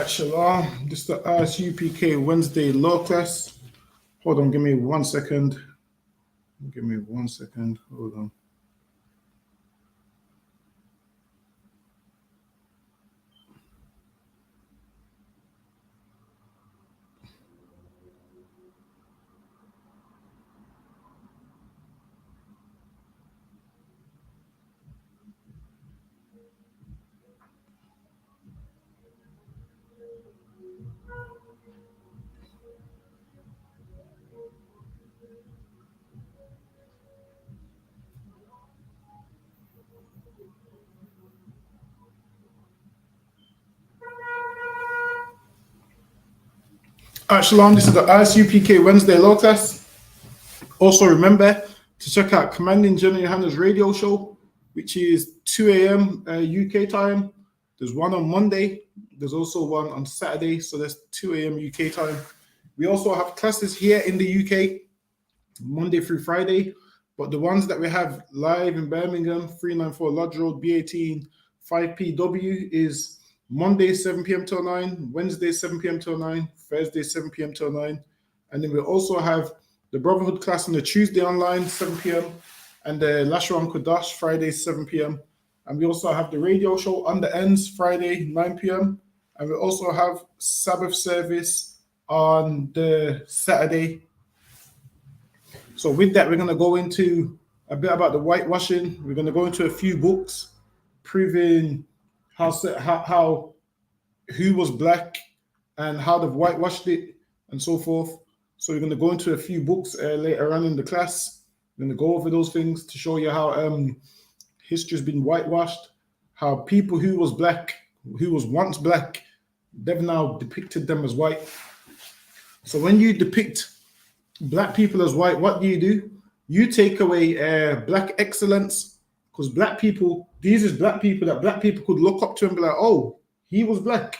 Shalom. This is the I.S.U.P.K Wednesday law class. Hold on, give me 1 second. Give me 1 second. Hold on. Shalom. This is the I.S.U.P.K Wednesday law class. Also, remember to check out Commanding General YAHANNA's radio show, which is 2 a.m. UK time. There's one on Monday. There's also one on Saturday. So that's 2 a.m. UK time. We also have classes here in the UK, Monday through Friday. But the ones that we have live in Birmingham, 394 Lodge Road, B18, 5PW is Monday, 7 p.m. till 9, Wednesday, 7 p.m. till 9, Thursday, 7 p.m. till 9. And then we also have the Brotherhood class on the Tuesday online, 7 p.m. and the Lashawan Kodash, Friday, 7 p.m. And we also have the radio show on the ends, Friday, 9 p.m. And we also have Sabbath service on the Saturday. So with that, we're going to go into a bit about the whitewashing. We're going to go into a few books proving how who was black and how they've whitewashed it and so forth. So we're going to go into a few books later on in the class. We're going to go over those things to show you how history's been whitewashed, how people who was black, who was once black, they've now depicted them as white. So when you depict black people as white, what do? You take away black excellence, because black people, these is black people that black people could look up to and be like, oh, he was black.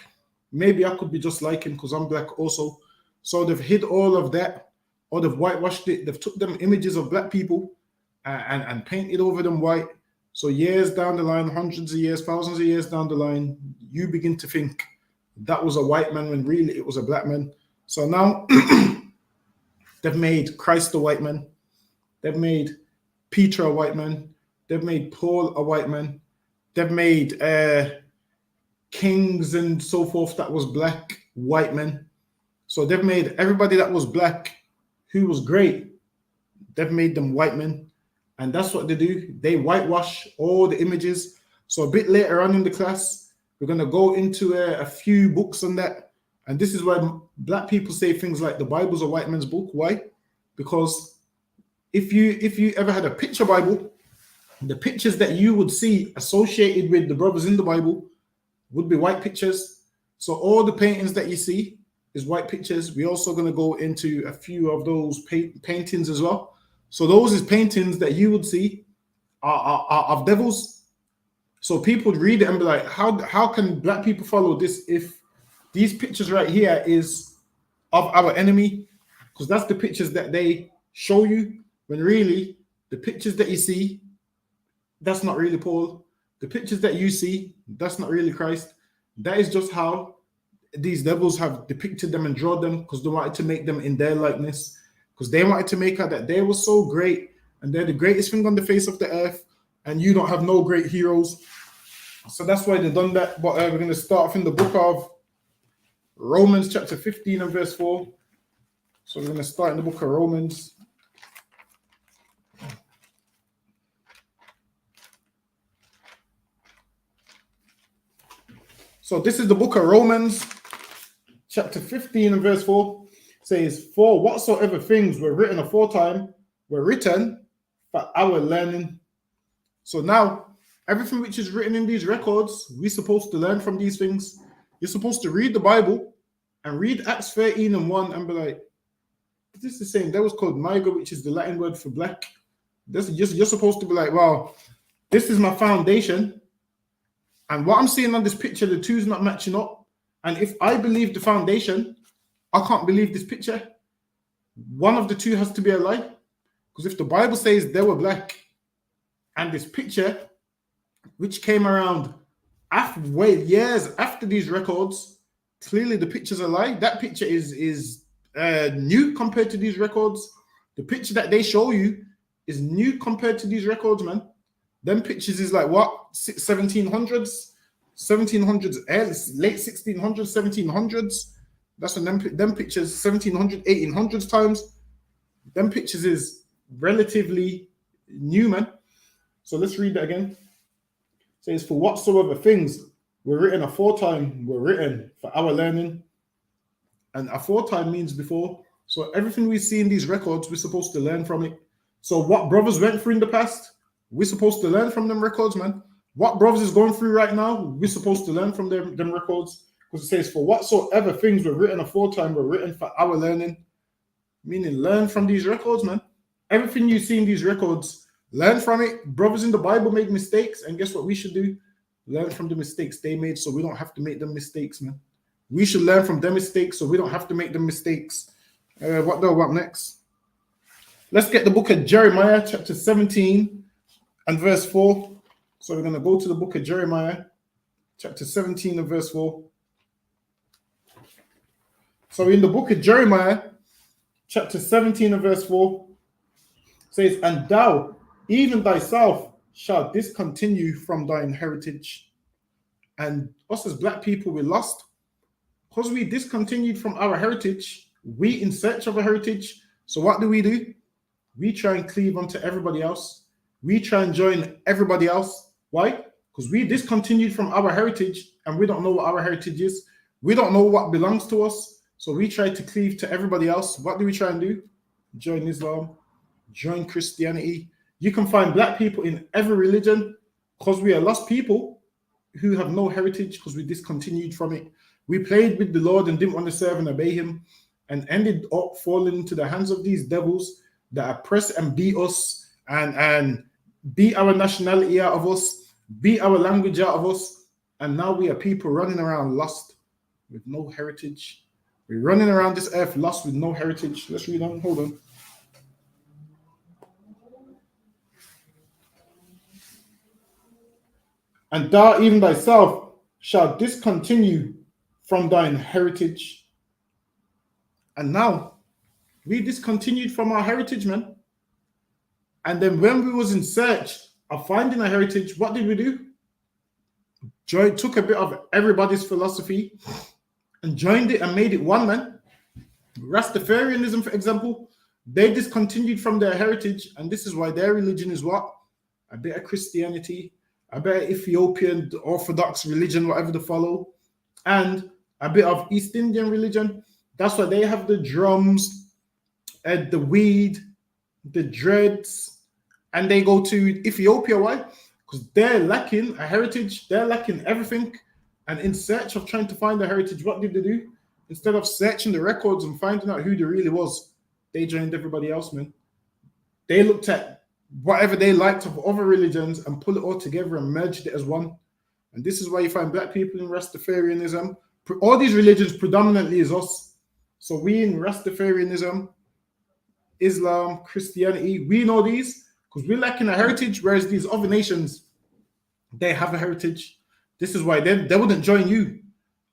Maybe I could be just like him because I'm black also. So they've hid all of that, or they've whitewashed it. They've took them images of black people and painted over them white. So years down the line, hundreds of years, thousands of years down the line, you begin to think that was a white man when really it was a black man. So now they've made Christ a white man. They've made Peter a white man. They've made Paul a white man. They've made kings and so forth that was black white men. So they've made everybody that was black who was great, they've made them white men. And that's what they do. They whitewash all the images. So a bit later on in the class, we're going to go into a few books on that. And this is why black people say things like the Bible's a white man's book. Why? Because if you ever had a picture Bible, the pictures that you would see associated with the brothers in the Bible would be white pictures. So all the paintings that you see is white pictures. We're also going to go into a few of those paintings as well. So those is paintings that you would see are of devils. So people would read it and be like, how can black people follow this if these pictures right here is of our enemy? Because that's the pictures that they show you, when really the pictures that you see, that's not really Paul. The pictures that you see, that's not really Christ. That is just how these devils have depicted them and drawn them, because they wanted to make them in their likeness, because they wanted to make out that they were so great and they're the greatest thing on the face of the earth, and you don't have no great heroes. So that's why they've done that. But we're going to start off in the book of Romans chapter 15 and verse 4. So we're going to start in the book of Romans. So this is the book of Romans chapter 15 and verse 4. It says, for whatsoever things were written aforetime were written for our learning. So now, everything which is written in these records, we're supposed to learn from these things. You're supposed to read the Bible and read Acts 13 and 1 and be like, this is the same. That was called niger, which is the Latin word for black. You're supposed to be like, wow, this is my foundation. And what I'm seeing on this picture, the two's not matching up. And if I believe the foundation, I can't believe this picture. One of the two has to be a lie. Because if the Bible says they were black, and this picture, which came around years after these records, Clearly, the picture's a lie. That picture is new compared to these records. The picture that they show you is new compared to these records, man. Them pictures is like what? 1700s, 1700s, late 1600s, 1700s. That's when them pictures, 1700, 1800s times. Them pictures is relatively new, man. So let's read that again. It says, for whatsoever things were written aforetime were written for our learning. And aforetime means before. So everything we see in these records, we're supposed to learn from it. So what brothers went through in the past, we're supposed to learn from them records, man. What brothers is going through right now, we're supposed to learn from them records. Because it says, for whatsoever things were written aforetime were written for our learning. Meaning learn from these records, man. Everything you see in these records, learn from it. Brothers in the Bible made mistakes, and guess what we should do? Learn from the mistakes they made so we don't have to make them mistakes, man. We should learn from their mistakes so we don't have to make them mistakes. What next? Let's get the book of Jeremiah, chapter 17 and verse 4. So we're going to go to the book of Jeremiah, chapter 17 and verse 4. So in the book of Jeremiah, chapter 17 and verse 4, says, and thou, even thyself, shalt discontinue from thine heritage. And us as black people, we're lost. Because we discontinued from our heritage, we in search of a heritage. So what do? We try and cleave onto everybody else. We try and join everybody else. Why? Because we discontinued from our heritage and we don't know what our heritage is. We don't know what belongs to us. So we try to cleave to everybody else. What do we try and do? Join Islam, join Christianity. You can find black people in every religion because we are lost people who have no heritage because we discontinued from it. We played with the Lord and didn't want to serve and obey him and ended up falling into the hands of these devils that oppress and beat us and beat our nationality out of us, beat our language out of us. And now we are people running around lost with no heritage. We're running around this earth lost with no heritage. Let's read on. Hold on. And thou even thyself shalt discontinue from thine heritage. And now we discontinued from our heritage, man. And then when we was in search of finding a heritage, what did we do? Took a bit of everybody's philosophy and joined it and made it one, man. Rastafarianism, for example, they discontinued from their heritage, and this is why their religion is what? A bit of Christianity, a bit of Ethiopian Orthodox religion, whatever they follow, and a bit of East Indian religion. That's why they have the drums, the weed, the dreads, and they go to Ethiopia. Why? Because they're lacking a heritage, they're lacking everything. And in search of trying to find a heritage, what did they do? Instead of searching the records and finding out who they really was, they joined everybody else, man. They looked at whatever they liked of other religions and pulled it all together and merged it as one. And this is why you find black people in Rastafarianism. All these religions predominantly is us. So we in Rastafarianism, Islam, Christianity, we know these because we're lacking a heritage, whereas these other nations, they have a heritage. This is why they wouldn't join you.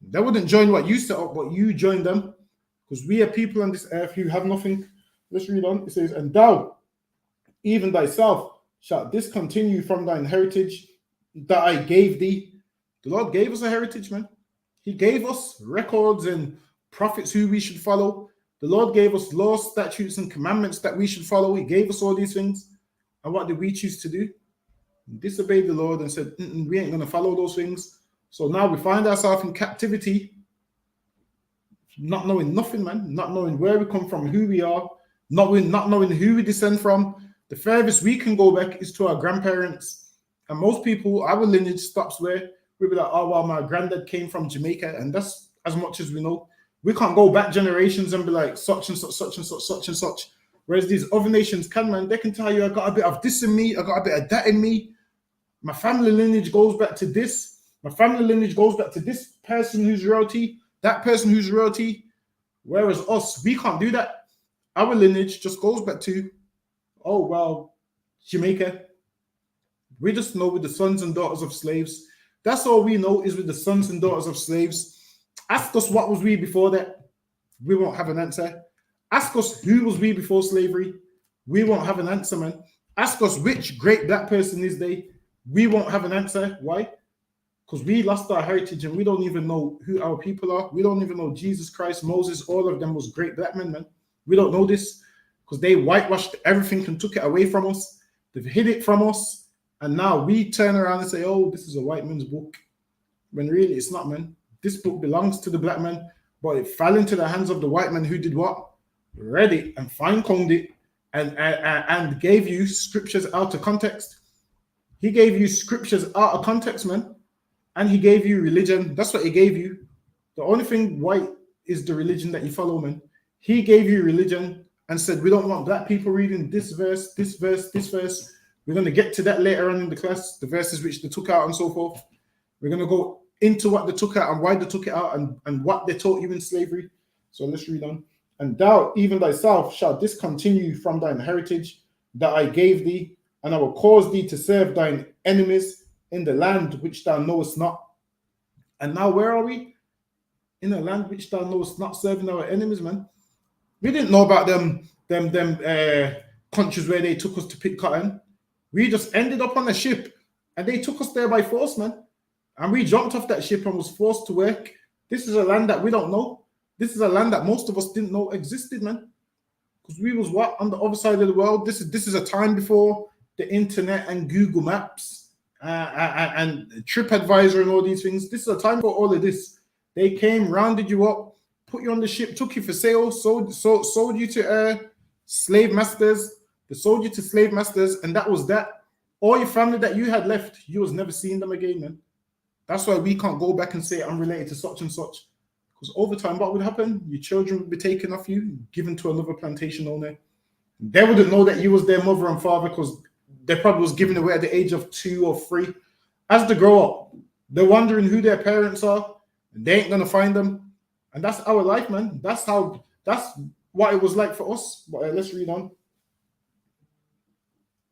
They wouldn't join what you set up, but you join them because we are people on this earth who have nothing. Let's read on. It says, and thou, even thyself, shalt discontinue from thine heritage that I gave thee. The Lord gave us a heritage, man. He gave us records and prophets who we should follow. The Lord gave us laws, statutes, and commandments that we should follow. He gave us all these things. And what did we choose to do? Disobeyed the Lord and said, we ain't going to follow those things. So now we find ourselves in captivity, not knowing nothing, man, not knowing where we come from, who we are, not knowing who we descend from. The furthest we can go back is to our grandparents. And most people, our lineage stops where we'll be like, oh, well, my granddad came from Jamaica, and that's as much as we know. We can't go back generations and be like such and such, such and such, such and such. Whereas these other nations can, man. They can tell you, I got a bit of this in me, I got a bit of that in me. My family lineage goes back to this. My family lineage goes back to this person who's royalty, that person who's royalty. Whereas us, we can't do that. Our lineage just goes back to, oh, well, Jamaica. We just know with the sons and daughters of slaves. That's all we know is with the sons and daughters of slaves. Ask us what was we before that. We won't have an answer. Ask us who was we before slavery. We won't have an answer, man. Ask us which great black person is they. We won't have an answer. Why? Because we lost our heritage and we don't even know who our people are. We don't even know Jesus Christ, Moses, all of them was great black men, man. We don't know this because they whitewashed everything and took it away from us. They've hid it from us. And now we turn around and say, oh, this is a white man's book. When really it's not, man. This book belongs to the black man, but it fell into the hands of the white man who did what? Read it and fine-combed it and gave you scriptures out of context. He gave you scriptures out of context, man. And he gave you religion. That's what he gave you. The only thing white is the religion that you follow, man. He gave you religion and said, we don't want black people reading this verse, this verse, this verse. We're going to get to that later on in the class, the verses which they took out and so forth. We're going to go into what they took out and why they took it out and what they taught you in slavery. So let's read on. And thou, even thyself, shalt discontinue from thine heritage that I gave thee, and I will cause thee to serve thine enemies in the land which thou knowest not. And now where are we? In a land which thou knowest not, serving our enemies, man. We didn't know about them countries where they took us to pick cotton. We just ended up on a ship and they took us there by force, man. And we jumped off that ship and was forced to work. This is a land that we don't know. This is a land that most of us didn't know existed, man. Because we was what? On the other side of the world. This is a time before the internet and Google Maps and TripAdvisor and all these things. This is a time for all of this. They came, rounded you up, put you on the ship, took you for sale, sold you to slave masters. They sold you to slave masters, and that was that. All your family that you had left, you was never seeing them again, man. That's why we can't go back and say I'm related to such and such. Because over time, what would happen? Your children would be taken off you, given to another plantation owner. They wouldn't know that you was their mother and father because they probably was given away at the age of 2 or 3. As they grow up, they're wondering who their parents are, and they ain't gonna find them. And that's our life, man. That's what it was like for us. But let's read on.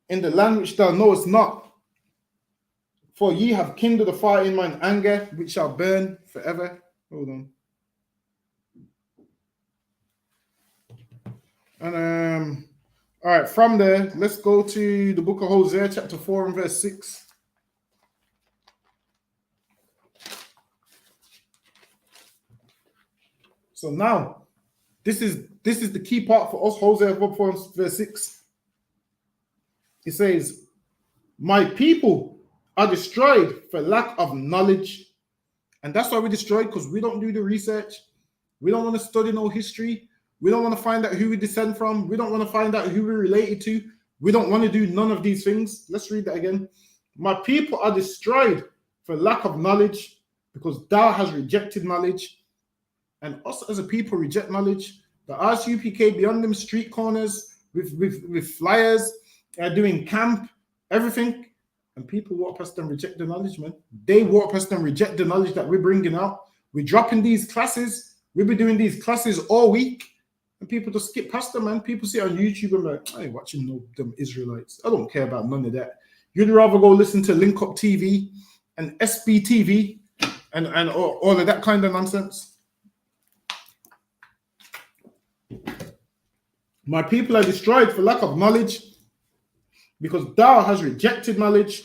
In the land which thou knowest not, for ye have kindled a fire in mine anger, which shall burn forever. Hold on. And all right, from there, let's go to the book of Hosea, chapter 4 and verse 6. So now, this is the key part for us, Hosea 4 and verse 6. It says, my people are destroyed for lack of knowledge. And that's why we're destroyed, because we don't do the research. We don't want to study no history. We don't want to find out who we descend from. We don't want to find out who we're related to. We don't want to do none of these things. Let's read that again. My people are destroyed for lack of knowledge, because thou hast rejected knowledge. And us as a people reject knowledge. The I.S.U.P.K beyond them street corners with flyers, doing camp, everything. And people walk past and reject the knowledge, man. They walk past and reject the knowledge that we're bringing out. We're dropping these classes. We've been doing these classes all week. And people just skip past them, man. People see it on YouTube and like, I ain't watching no them Israelites. I don't care about none of that. You'd rather go listen to Link Up TV and SBTV and all of that kind of nonsense. My people are destroyed for lack of knowledge, because thou hast rejected knowledge.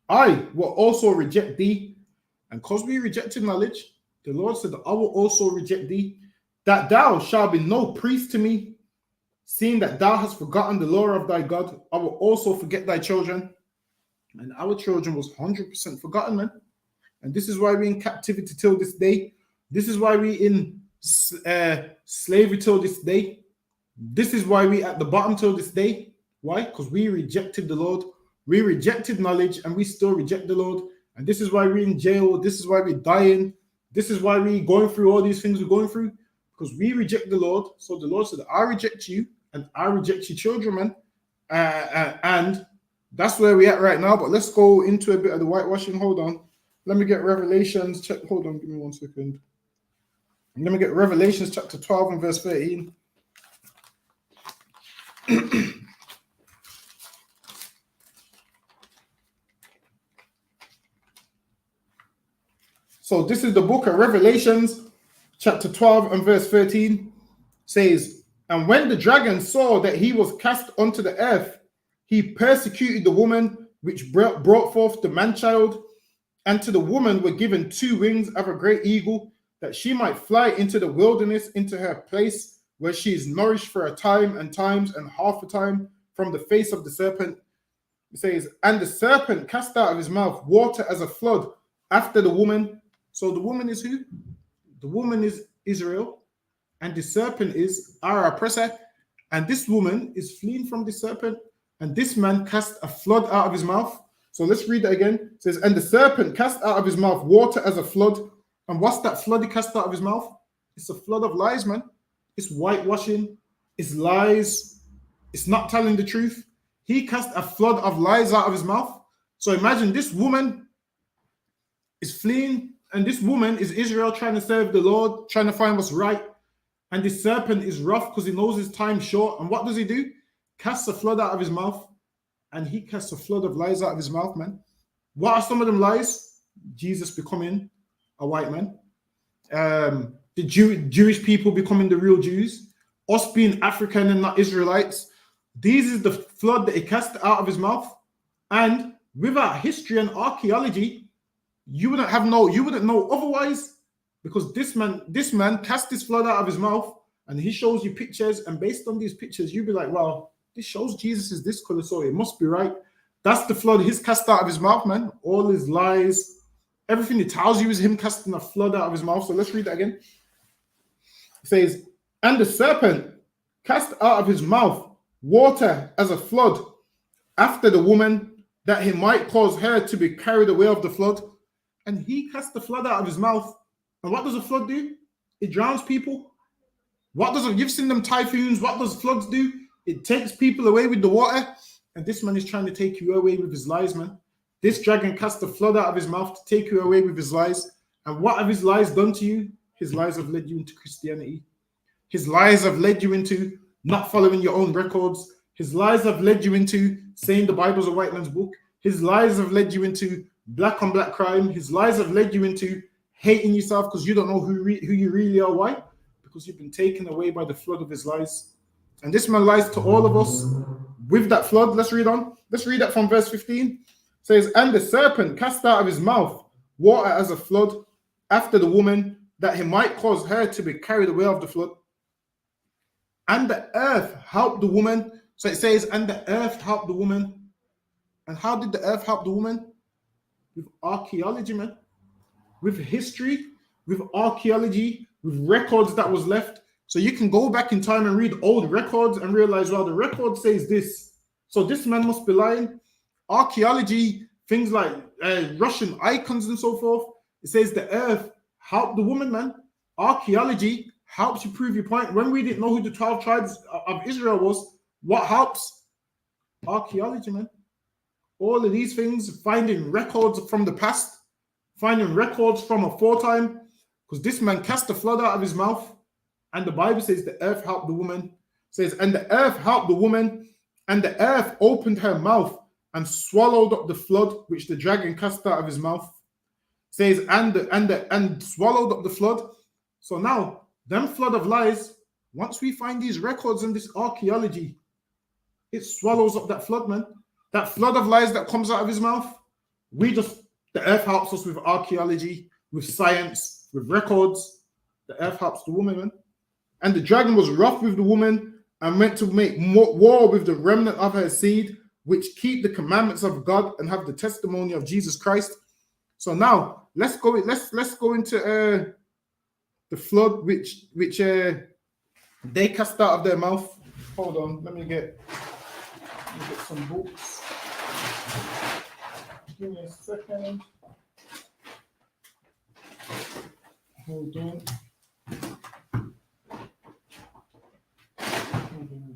I will also reject thee. And because we rejected knowledge, the Lord said, I will also reject thee, that thou shalt be no priest to me, seeing that thou hast forgotten the law of thy God. I will also forget thy children. And our children was 100% forgotten, man. And this is why we're in captivity till this day. This is why we're in slavery till this day. This is why we're at the bottom till this day. Why? Because we rejected the Lord. We rejected knowledge, and we still reject the Lord. And this is why we're in jail. This is why we're dying. This is why we're going through all these things we're going through, because we reject the Lord. So the Lord said, I reject you, and I reject your children, man. And that's where we're at right now. But let's go into a bit of the whitewashing. Hold on. Let me get Revelations. Check. Hold on. Give me 1 second. Let me get Revelations chapter 12 and verse 13. So this is the book of Revelations, chapter 12 and verse 13 says, and when the dragon saw that he was cast onto the earth, he persecuted the woman which brought forth the man-child, and to the woman were given 2 wings of a great eagle, that she might fly into the wilderness, into her place, where she is nourished for a time and times and half a time from the face of the serpent. It says, and the serpent cast out of his mouth water as a flood after the woman. So the woman is who? The woman is Israel, and the serpent is our oppressor. And this woman is fleeing from the serpent, and this man cast a flood out of his mouth. So let's read that again. It says, and the serpent cast out of his mouth water as a flood. And what's that flood he cast out of his mouth? It's a flood of lies, man. It's whitewashing. It's lies. It's not telling the truth. He cast a flood of lies out of his mouth. So imagine this woman is fleeing, and this woman is Israel trying to serve the Lord, trying to find what's right. And the serpent is rough because he knows his time's short. And what does he do? Casts a flood out of his mouth. And he casts a flood of lies out of his mouth, man. What are some of them lies? Jesus becoming a white man. The Jewish people becoming the real Jews. Us being African and not Israelites. These is the flood that he cast out of his mouth. And without history and archaeology, you wouldn't know otherwise, because this man cast this flood out of his mouth, and he shows you pictures, and based on these pictures, you'd be like, well, this shows Jesus is this color, so it must be right. That's the flood he's cast out of his mouth, man. All his lies, everything he tells you is him casting a flood out of his mouth. So let's read that again. It says, and the serpent cast out of his mouth water as a flood after the woman, that he might cause her to be carried away of the flood. And he cast the flood out of his mouth. And what does a flood do? It drowns people. You've seen them typhoons. What does floods do? It takes people away with the water. And this man is trying to take you away with his lies, man. This dragon cast the flood out of his mouth to take you away with his lies. And what have his lies done to you? His lies have led you into Christianity. His lies have led you into not following your own records. His lies have led you into saying the Bible's a white man's book. His lies have led you into black on black crime. His lies have led you into hating yourself because you don't know who you really are. Why? Because you've been taken away by the flood of his lies. And this man lies to all of us with that flood. Let's read on. Let's read that from verse 15. It says, and the serpent cast out of his mouth water as a flood after the woman, that he might cause her to be carried away of the flood. And the earth helped the woman. So it says, and the earth helped the woman. And how did the earth help the woman? With archaeology, man. With history, with archaeology, with records that was left. So you can go back in time and read old records and realize, well, the record says this. So this man must be lying. Archaeology, things like Russian icons and so forth. It says the earth helped the woman, man. Archaeology helps you prove your point. When we didn't know who the 12 tribes of Israel was, what helps? Archaeology, man. All of these things, finding records from the past, finding records from aforetime, because this man cast the flood out of his mouth, and the Bible says the earth helped the woman. It says, and the earth helped the woman, and the earth opened her mouth and swallowed up the flood which the dragon cast out of his mouth. It says, and swallowed up the flood. So now, them flood of lies, once we find these records and this archaeology, it swallows up that flood, man. That flood of lies that comes out of his mouth, the earth helps us with archaeology, with science, with records. The earth helps the woman, man. And the dragon was wroth with the woman and went to make war with the remnant of her seed, which keep the commandments of God and have the testimony of Jesus Christ. So now let's go into the flood which they cast out of their mouth. Hold on, let me get some books. Give me a second. Hold on. I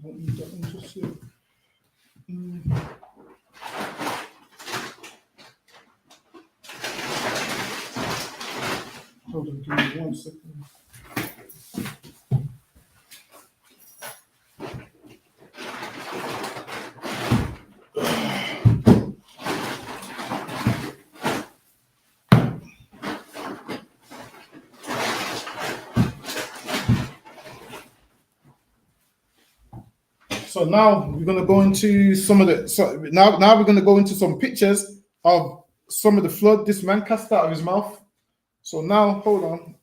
don't need that one just yet. Hold on, give me 1 second. So now we're gonna go into some of the. So now we're gonna go into some pictures of some of the flood this man cast out of his mouth. So now, hold on.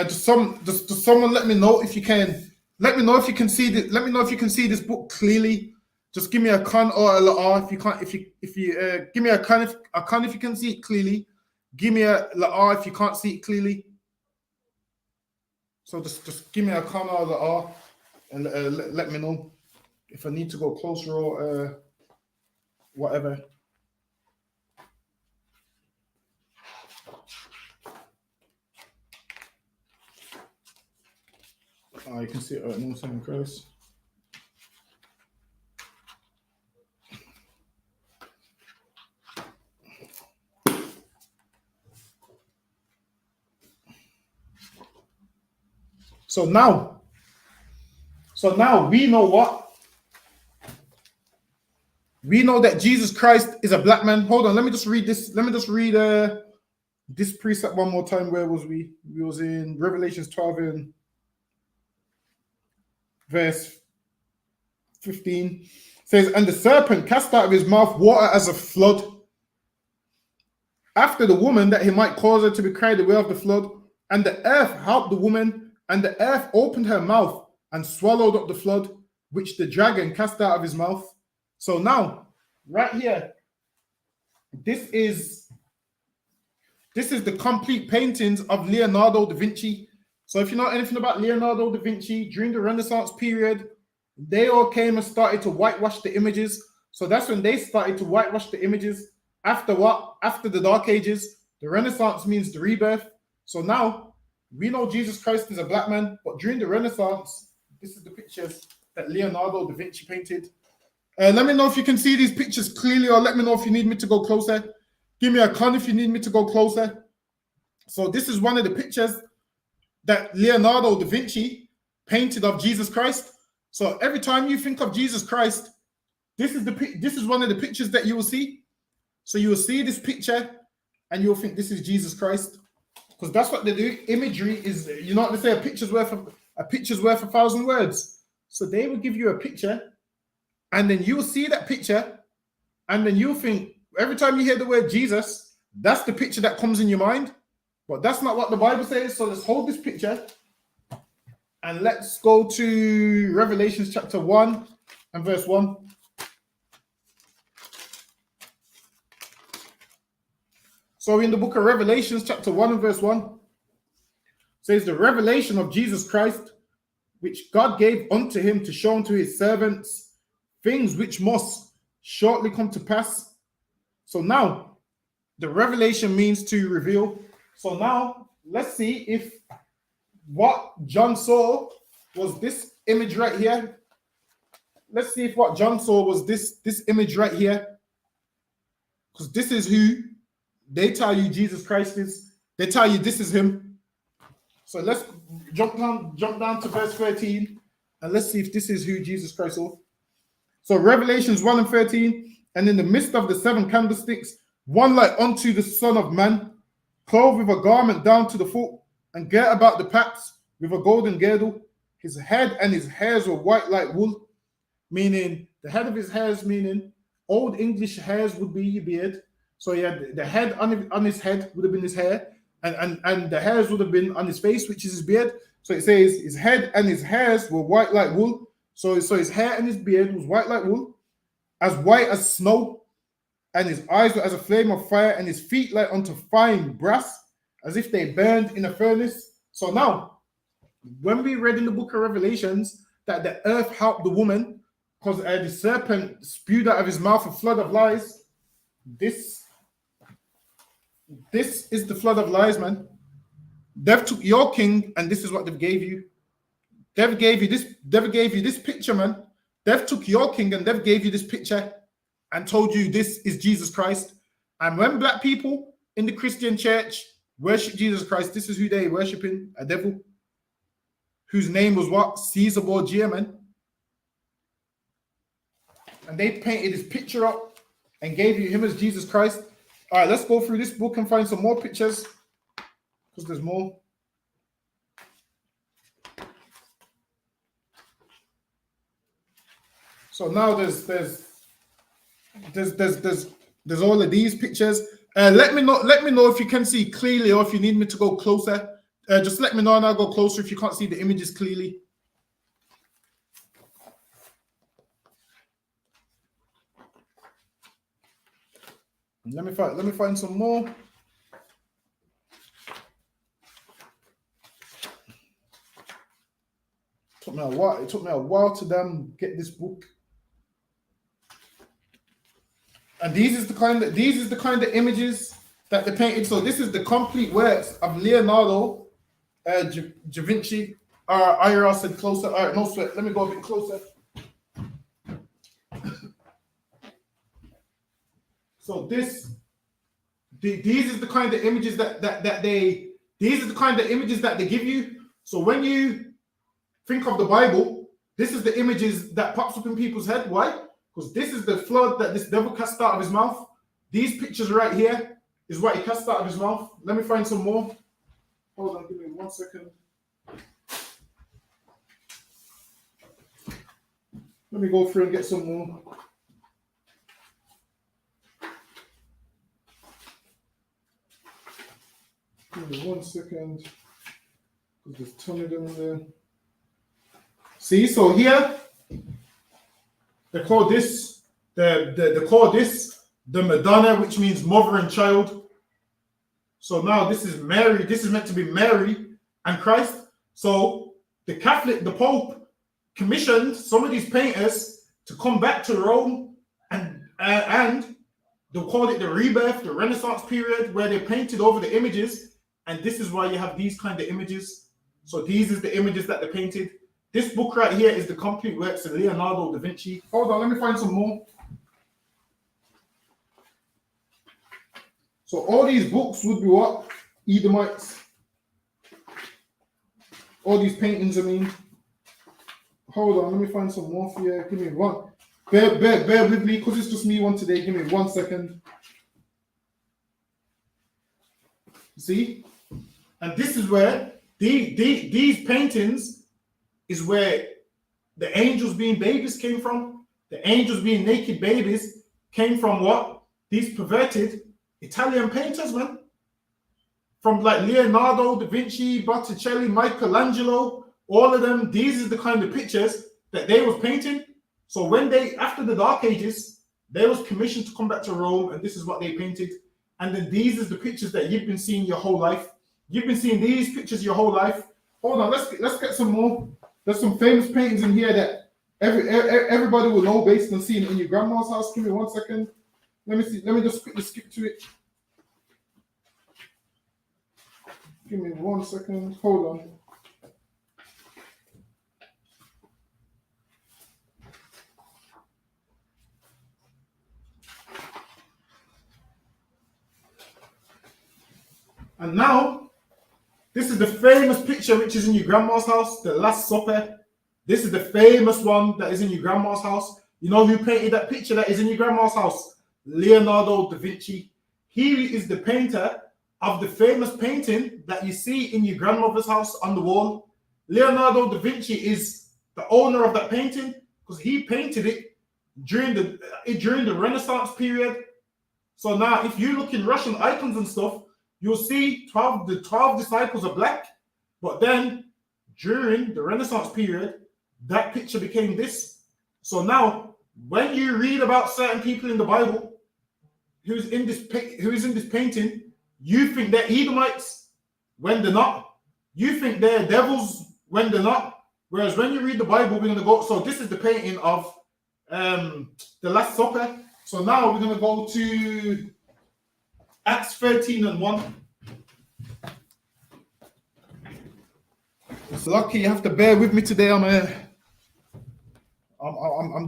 Just someone let me know if you can. Let me know if you can see this. Let me know if you can see this book clearly. Just give me a con or a la if you can't. If you give me a con if you can see it clearly. Give me a la if you can't see it clearly. So just give me a con or la and let me know if I need to go closer or whatever. Oh, you can see it right now, something close. So now we know what? We know that Jesus Christ is a black man. Hold on, let me just read this. Let me just read this precept one more time. Where was we? We was in Revelations 12 and verse 15. It says, and the serpent cast out of his mouth water as a flood after the woman, that he might cause her to be carried away of the flood. And the earth helped the woman, and the earth opened her mouth and swallowed up the flood, which the dragon cast out of his mouth. So now, right here, this is the complete paintings of Leonardo da Vinci. So if you know anything about Leonardo da Vinci, during the Renaissance period, they all came and started to whitewash the images. So that's when they started to whitewash the images. After what? After the Dark Ages. The Renaissance means the rebirth. So now we know Jesus Christ is a black man, but during the Renaissance, this is the pictures that Leonardo da Vinci painted. Let me know if you can see these pictures clearly, or let me know if you need me to go closer. Give me a con if you need me to go closer. So this is one of the pictures that Leonardo da Vinci painted of Jesus Christ. So every time you think of Jesus Christ, this is one of the pictures that you will see. So you will see this picture and you'll think this is Jesus Christ, because that's what they do. Imagery is, you know what they say, a picture's worth 1,000 words. So they will give you a picture, and then you'll see that picture, and then you'll think, every time you hear the word Jesus, that's the picture that comes in your mind. But that's not what the Bible says. So let's hold this picture and let's go to Revelations chapter 1 and verse 1. So in the book of Revelations chapter 1 and verse 1, says the revelation of Jesus Christ, which God gave unto him to show unto his servants things which must shortly come to pass. So now the revelation means to reveal. So now let's see if what John saw was this image right here. Let's see if what John saw was this image right here. Because this is who they tell you Jesus Christ is. They tell you this is him. So let's jump down to verse 13 and let's see if this is who Jesus Christ saw. So Revelations 1 and 13, and in the midst of the 7 candlesticks, one like unto the Son of Man, clothed with a garment down to the foot, and girt about the paps with a golden girdle. His head and his hairs were white like wool, meaning the head of his hairs, meaning old English hairs would be your beard. So yeah, the head on his head would have been his hair, and the hairs would have been on his face, which is his beard. So it says his head and his hairs were white like wool. So his hair and his beard was white like wool, as white as snow, and his eyes were as a flame of fire, and his feet like unto fine brass, as if they burned in a furnace. So now, when we read in the book of Revelations that the earth helped the woman because the serpent spewed out of his mouth a flood of lies, this is the flood of lies, man. They've took your king, and this is what they've gave you. They've gave you this picture, man. They've took your king and they've gave you this picture and told you this is Jesus Christ. And when black people in the Christian church worship Jesus Christ, this is who they worshiping, a devil whose name was what? Caesar Borgia, man. And they painted his picture up and gave you him as Jesus Christ. All right, let's go through this book and find some more pictures, because there's more. So now there's all of these pictures. Let me know if you can see clearly or if you need me to go closer. Just let me know and I'll go closer if you can't see the images clearly. Let me find some more. It took me a while to get this book. And these is the kind of images that they painted. So this is the complete works of Leonardo da Vinci. Ira said closer. All right, no sweat. Let me go a bit closer. So these is the kind of images that they give you. So when you think of the Bible, this is the images that pops up in people's head. Why? Because this is the flood that this devil cast out of his mouth. These pictures right here is what he cast out of his mouth. Let me find some more. Hold on, give me 1 second. Let me go through and get some more. Give me 1 second. Because there's a ton of them in there. See, so here they call this the Madonna, which means mother and child. So now this is Mary. This is meant to be Mary and Christ. So the Pope commissioned some of these painters to come back to Rome, and they called it the Rebirth, the Renaissance period, where they painted over the images. And this is why you have these kind of images. So these is the images that they painted. This book right here is the complete works of Leonardo da Vinci. Hold on, let me find some more. So all these books would be what? Edomites. All these paintings, I mean. Hold on, let me find some more for you. Give me one. Bear with me, because it's just me one today. Give me 1 second. See? And this is where these paintings is where the angels being babies came from. The angels being naked babies came from what? These perverted Italian painters, man. From like Leonardo da Vinci, Botticelli, Michelangelo, all of them. These are the kind of pictures that they was painting. So when after the Dark Ages, they was commissioned to come back to Rome, and this is what they painted. And then these is the pictures that you've been seeing your whole life. You've been seeing these pictures your whole life. Hold on, let's get some more. There's some famous paintings in here that everybody will know based on seeing it in your grandma's house. Give me 1 second. Let me see. Let me just quickly skip to it. Give me 1 second. Hold on. And now, this is the famous picture which is in your grandma's house, the Last Supper. This is the famous one that is in your grandma's house. You know who painted that picture that is in your grandma's house? Leonardo da Vinci. He is the painter of the famous painting that you see in your grandmother's house on the wall. Leonardo da Vinci is the owner of that painting because he painted it during the Renaissance period. So now, if you look in Russian icons and stuff, you'll see the 12 disciples are black, but then during the Renaissance period, that picture became this. So now, when you read about certain people in the Bible who is in this painting, you think they're Edomites when they're not. You think they're devils when they're not. Whereas when you read the Bible, we're going to go. So this is the painting of the Last Supper. So now we're going to go to Acts 13:1. It's lucky you have to bear with me today. I'm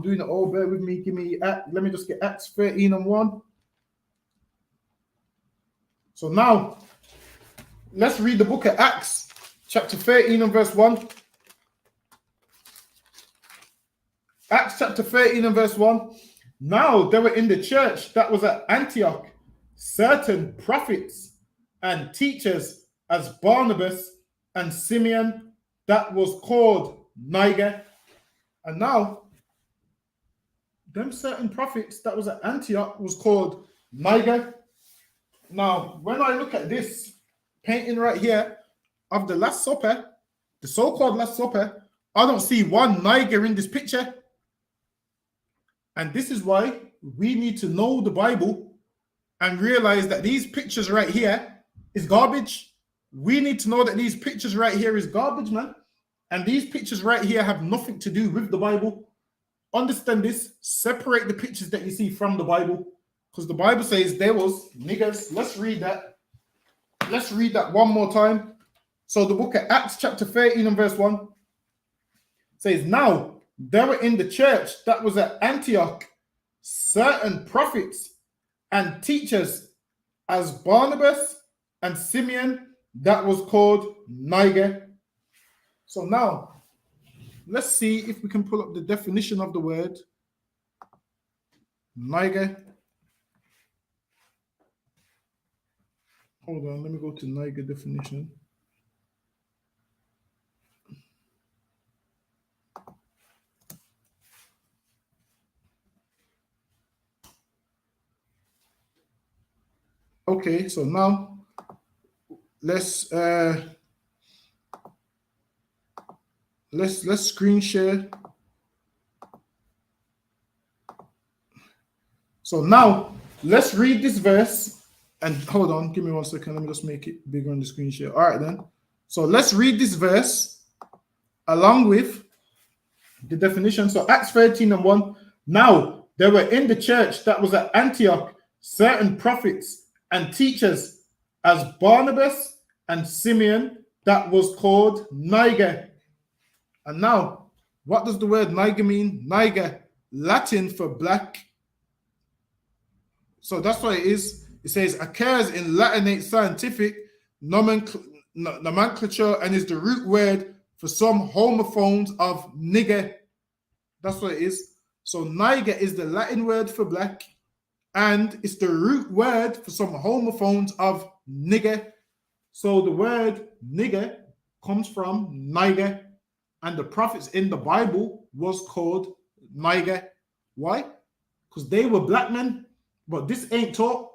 doing it all. Bear with me. Let me just get Acts 13:1. So now let's read the book of Acts, chapter 13 and verse 1. Acts chapter 13 and verse 1. Now there were in the church that was at Antioch certain prophets and teachers, as Barnabas and Simeon, that was called Niger. And now them certain prophets that was at Antioch was called Niger. Now, when I look at this painting right here of the Last Supper, the so-called Last Supper, I don't see one Niger in this picture. And this is why we need to know the Bible and realize that these pictures right here is garbage. We need to know that these pictures right here is garbage, man. And these pictures right here have nothing to do with the Bible. Understand this. Separate the pictures that you see from the Bible. Because the Bible says there was niggers. Let's read that. Let's read that one more time. So the book of Acts chapter 13 and verse 1 says, now there were in the church that was at Antioch certain prophets and teachers, as Barnabas and Simeon, that was called Niger. So now, let's see if we can pull up the definition of the word Niger. Hold on, let me go to Niger definition. Okay, so now let's screen share. So now let's read this verse. And hold on, give me 1 second. Let me just make it bigger on the screen share. All right, then. So let's read this verse along with the definition. So Acts 13 and 1. Now there were in the church that was at Antioch certain prophets and teachers, as Barnabas and Simeon, that was called Niger. And now, what does the word Niger mean? Niger, Latin for black. So that's what it is. It says occurs in Latinate scientific nomenclature and is the root word for some homophones of nigger. That's what it is. So Niger is the Latin word for black, and it's the root word for some homophones of nigger. So the word nigger comes from Niger, and the prophets in the Bible was called Niger. Why? Because they were black men, but this ain't taught.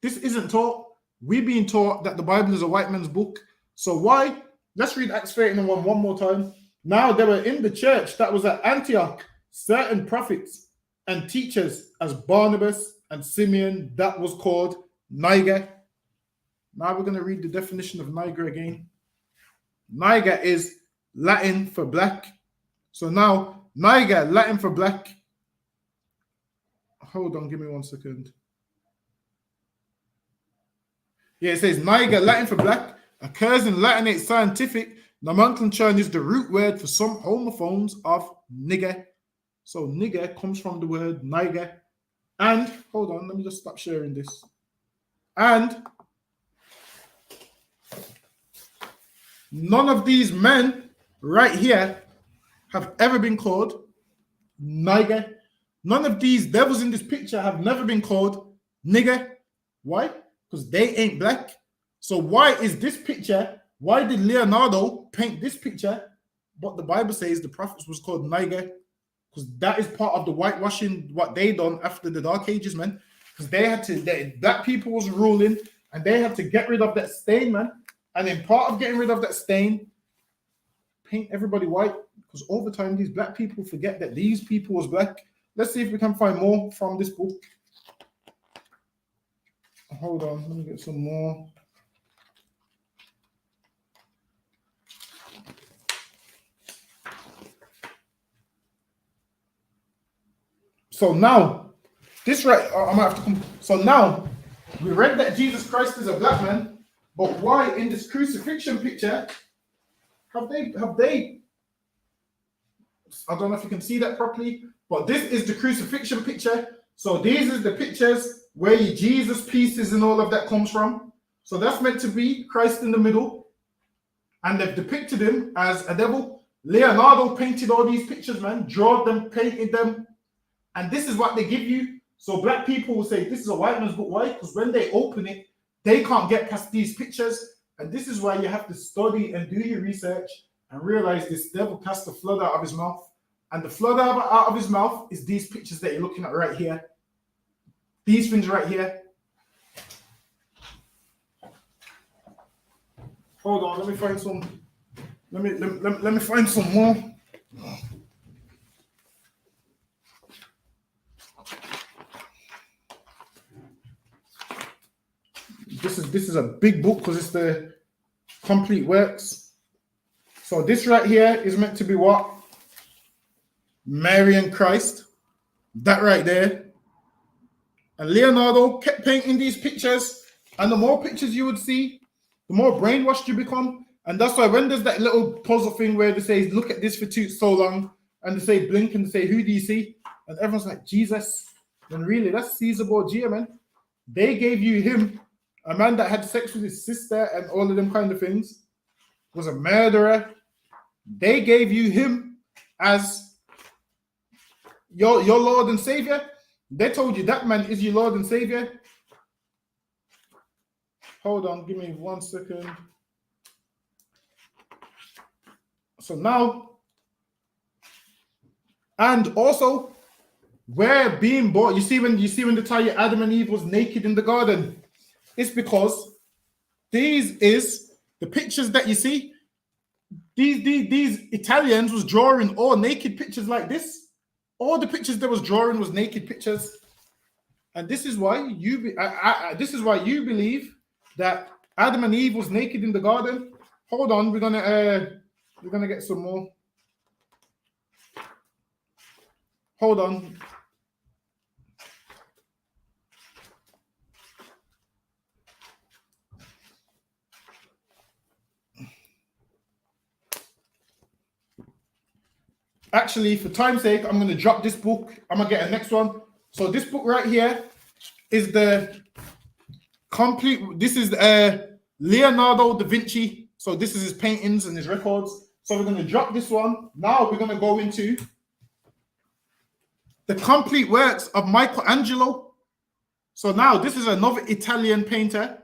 This isn't taught. We're being taught that the Bible is a white man's book. So why? Let's read Acts 13 one more time. Now there were in the church that was at Antioch certain prophets and teachers, as Barnabas and Simeon, that was called Niger. Now we're going to read the definition of Niger again. Niger is Latin for black. So now Niger, Latin for black. Hold on, give me 1 second. Yeah, it says Niger, Latin for black, occurs in Latinate scientific nomenclature and is the root word for some homophones of nigger. So nigger comes from the word Niger. And hold on, let me just stop sharing this. And none of these men right here have ever been called Niger. None of these devils in this picture have never been called nigger. Why? Because they ain't black. So why is this picture? Why did Leonardo paint this picture? But the Bible says the prophets was called Niger. Because that is part of the whitewashing, what they done after the Dark Ages, man. Because they had to, black people was ruling, and they had to get rid of that stain, man. And in part of getting rid of that stain, paint everybody white. Because over time, these black people forget that these people was black. Let's see if we can find more from this book. Hold on, let me get some more. So now, this right, I might have to come. So now, we read that Jesus Christ is a black man, but why in this crucifixion picture have they? I don't know if you can see that properly, but this is the crucifixion picture. So these are the pictures where Jesus pieces and all of that comes from. So that's meant to be Christ in the middle, and they've depicted him as a devil. Leonardo painted all these pictures, man, drew them, painted them. And this is what they give you. So black people will say, this is a white man's book. Why? Because when they open it, they can't get past these pictures. And this is why you have to study and do your research and realize this devil cast the flood out of his mouth. And the flow that out of his mouth is these pictures that you're looking at right here. These things right here. Hold on, let me find some. Let me find some more. This is a big book because it's the complete works. So this right here is meant to be what? Mary and Christ. That right there. And Leonardo kept painting these pictures, and the more pictures you would see, the more brainwashed you become. And that's why when there's that little puzzle thing where they say, look at this for so long, and they say blink and they say, who do you see? And everyone's like, Jesus. And really, that's Caesar Borgia, man. They gave you him, a man that had sex with his sister and all of them kind of things, was a murderer. They gave you him as your Lord and Savior. They told you that man is your Lord and Savior. Hold on, give me 1 second. So now, and also, we're being bought. You see when they tell you Adam and Eve was naked in the garden, it's because these is the pictures that you see. These Italians was drawing all naked pictures like this. All the pictures they was drawing was naked pictures, and this is why this is why you believe that Adam and Eve was naked in the garden. Hold on, we're gonna get some more. Hold on. Actually, for time's sake, I'm going to drop this book. I'm going to get a next one. So this book right here is the complete. This is Leonardo da Vinci. So this is his paintings and his records. So we're going to drop this one. Now we're going to go into the complete works of Michelangelo. So now this is another Italian painter.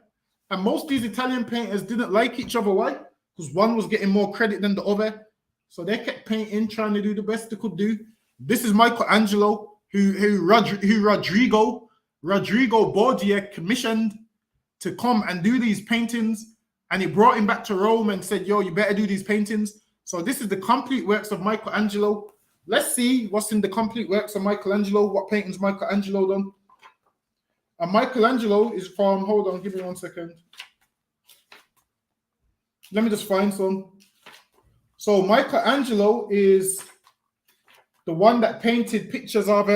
And most of these Italian painters didn't like each other. Why? Because one was getting more credit than the other. So they kept painting, trying to do the best they could do. This is Michelangelo, who Rodrigo Borgia commissioned to come and do these paintings. And he brought him back to Rome and said, yo, you better do these paintings. So this is the complete works of Michelangelo. Let's see what's in the complete works of Michelangelo, what paintings Michelangelo done. And Michelangelo is from, hold on, give me 1 second. Let me just find some. So Michelangelo is the one that painted pictures of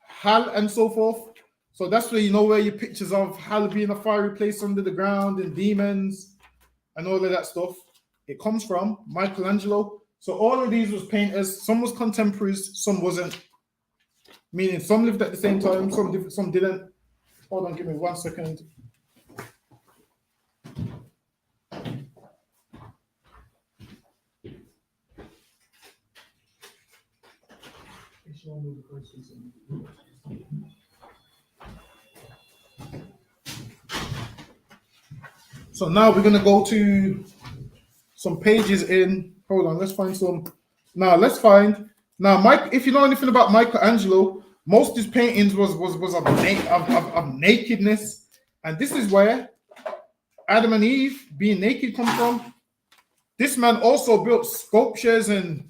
hell and so forth. So that's where you know where your pictures of hell being a fiery place under the ground and demons and all of that stuff. It comes from Michelangelo. So all of these was painters. Some was contemporaries, some wasn't. Meaning some lived at the same time, some didn't. Hold on, give me 1 second. So now we're going to go to some pages in. Hold on, let's find some. Now let's find. Now, Mike, if you know anything about Michelangelo, most of his paintings was of nakedness, and this is where Adam and Eve being naked come from. This man also built sculptures and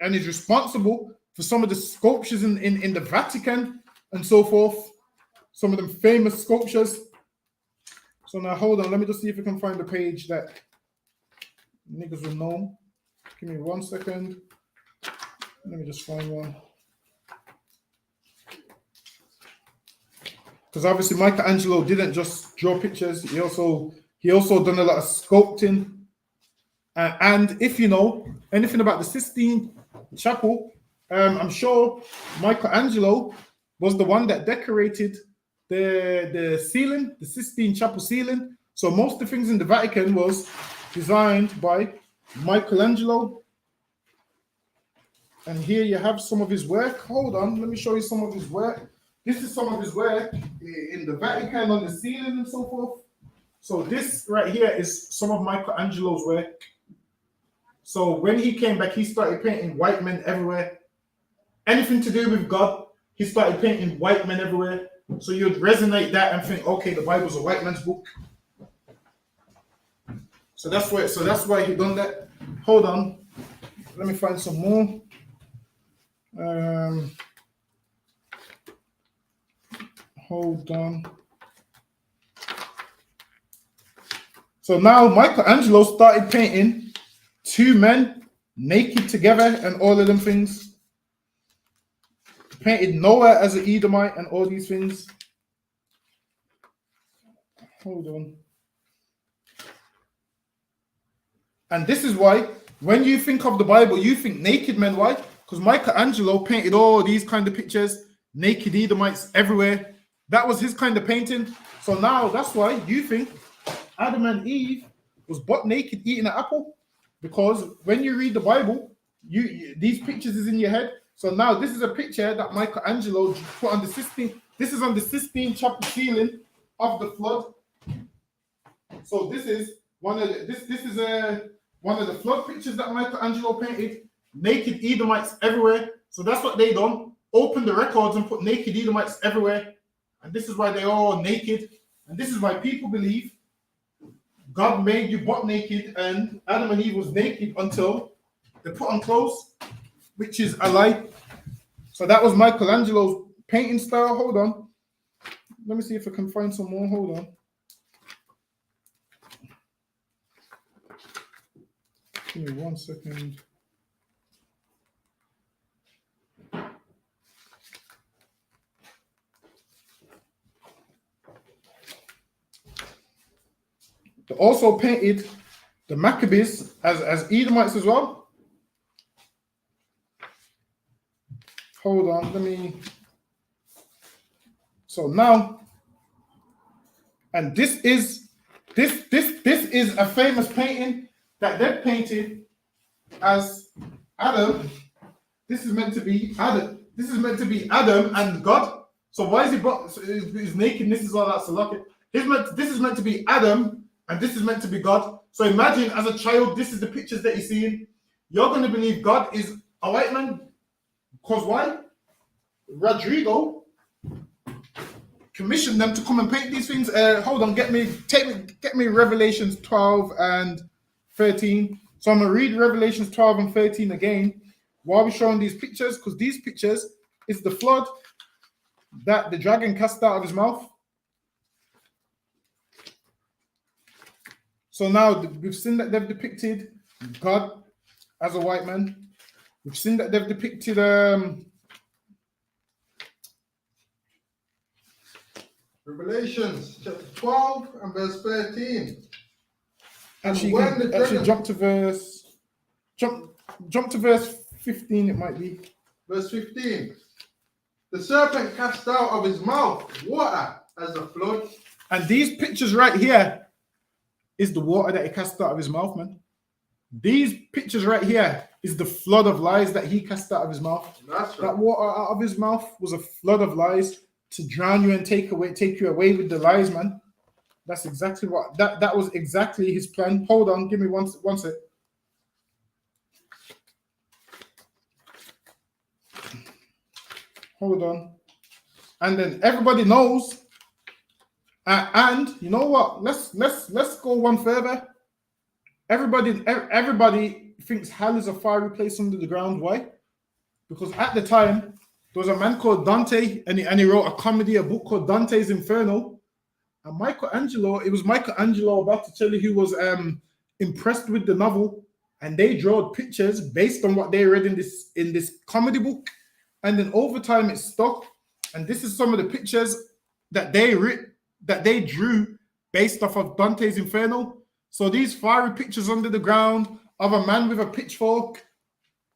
is responsible for some of the sculptures in the Vatican and so forth. Some of them famous sculptures. So now hold on, let me just see if I can find a page that niggas will know. Give me 1 second. Let me just find one. Because obviously Michelangelo didn't just draw pictures. He also done a lot of sculpting. And if you know anything about the Sistine Chapel, I'm sure Michelangelo was the one that decorated the ceiling, the Sistine Chapel ceiling. So most of the things in the Vatican was designed by Michelangelo. And here you have some of his work. Hold on, let me show you some of his work. This is some of his work in the Vatican on the ceiling and so forth. So this right here is some of Michelangelo's work. So when he came back, he started painting white men everywhere. Anything to do with God, he started painting white men everywhere. So you'd resonate that and think, okay, the Bible's a white man's book. So that's why he done that. Hold on. Let me find some more. Hold on. So now Michelangelo started painting two men naked together and all of them things. He painted Noah as an Edomite and all these things. Hold on. And this is why when you think of the Bible, you think naked men. Why? Because Michelangelo painted all these kind of pictures, naked Edomites everywhere. That was his kind of painting. So now that's why you think Adam and Eve was butt naked eating an apple. Because when you read the Bible, these pictures is in your head. So now this is a picture that Michelangelo put on the Sistine. This is on the Sistine Chapel ceiling of the flood. So this is one of the flood pictures that Michelangelo painted. Naked Edomites everywhere. So that's what they done. Open the records and put naked Edomites everywhere. And this is why they're all naked. And this is why people believe God made you butt naked and Adam and Eve was naked until they put on clothes, which is a lie. So that was Michelangelo's painting style. Hold on. Let me see if I can find some more. Hold on. Give me 1 second. They also painted the Maccabees as Edomites as well. Hold on, let me. So now, and this is a famous painting that they painted as Adam. This is meant to be Adam. This is meant to be Adam and God. So why is his nakedness is all that? So look, this is meant to be Adam, and this is meant to be God. So imagine as a child, this is the pictures that you're seeing. You're going to believe God is a white man. Because why? Rodrigo commissioned them to come and paint these things. Hold on, get me Revelations 12 and 13. So I'm gonna read Revelations 12 and 13 again while we're showing these pictures, because these pictures is the flood that the dragon cast out of his mouth. So now we've seen that they've depicted God as a white man. We've seen that they've depicted Revelations chapter 12 and verse 13. Actually, jump to verse 15. It might be verse 15. The serpent cast out of his mouth water as a flood. And these pictures right here is the water that he cast out of his mouth, man. These pictures right here is the flood of lies that he cast out of his mouth. That's right. That water out of his mouth was a flood of lies to drown you and take you away with the lies, man. That's exactly what that was exactly his plan. Hold on, give me one sec. Hold on. And then everybody knows. And you know what? Let's go one further. Everybody thinks hell is a fiery place under the ground. Why? Because at the time there was a man called Dante, and he wrote a book called Dante's Inferno. And it was Michelangelo, about to tell you, who was impressed with the novel, and they drew pictures based on what they read in this comedy book, and then over time it stuck. And this is some of the pictures that they drew based off of Dante's Inferno. So these fiery pictures under the ground of a man with a pitchfork,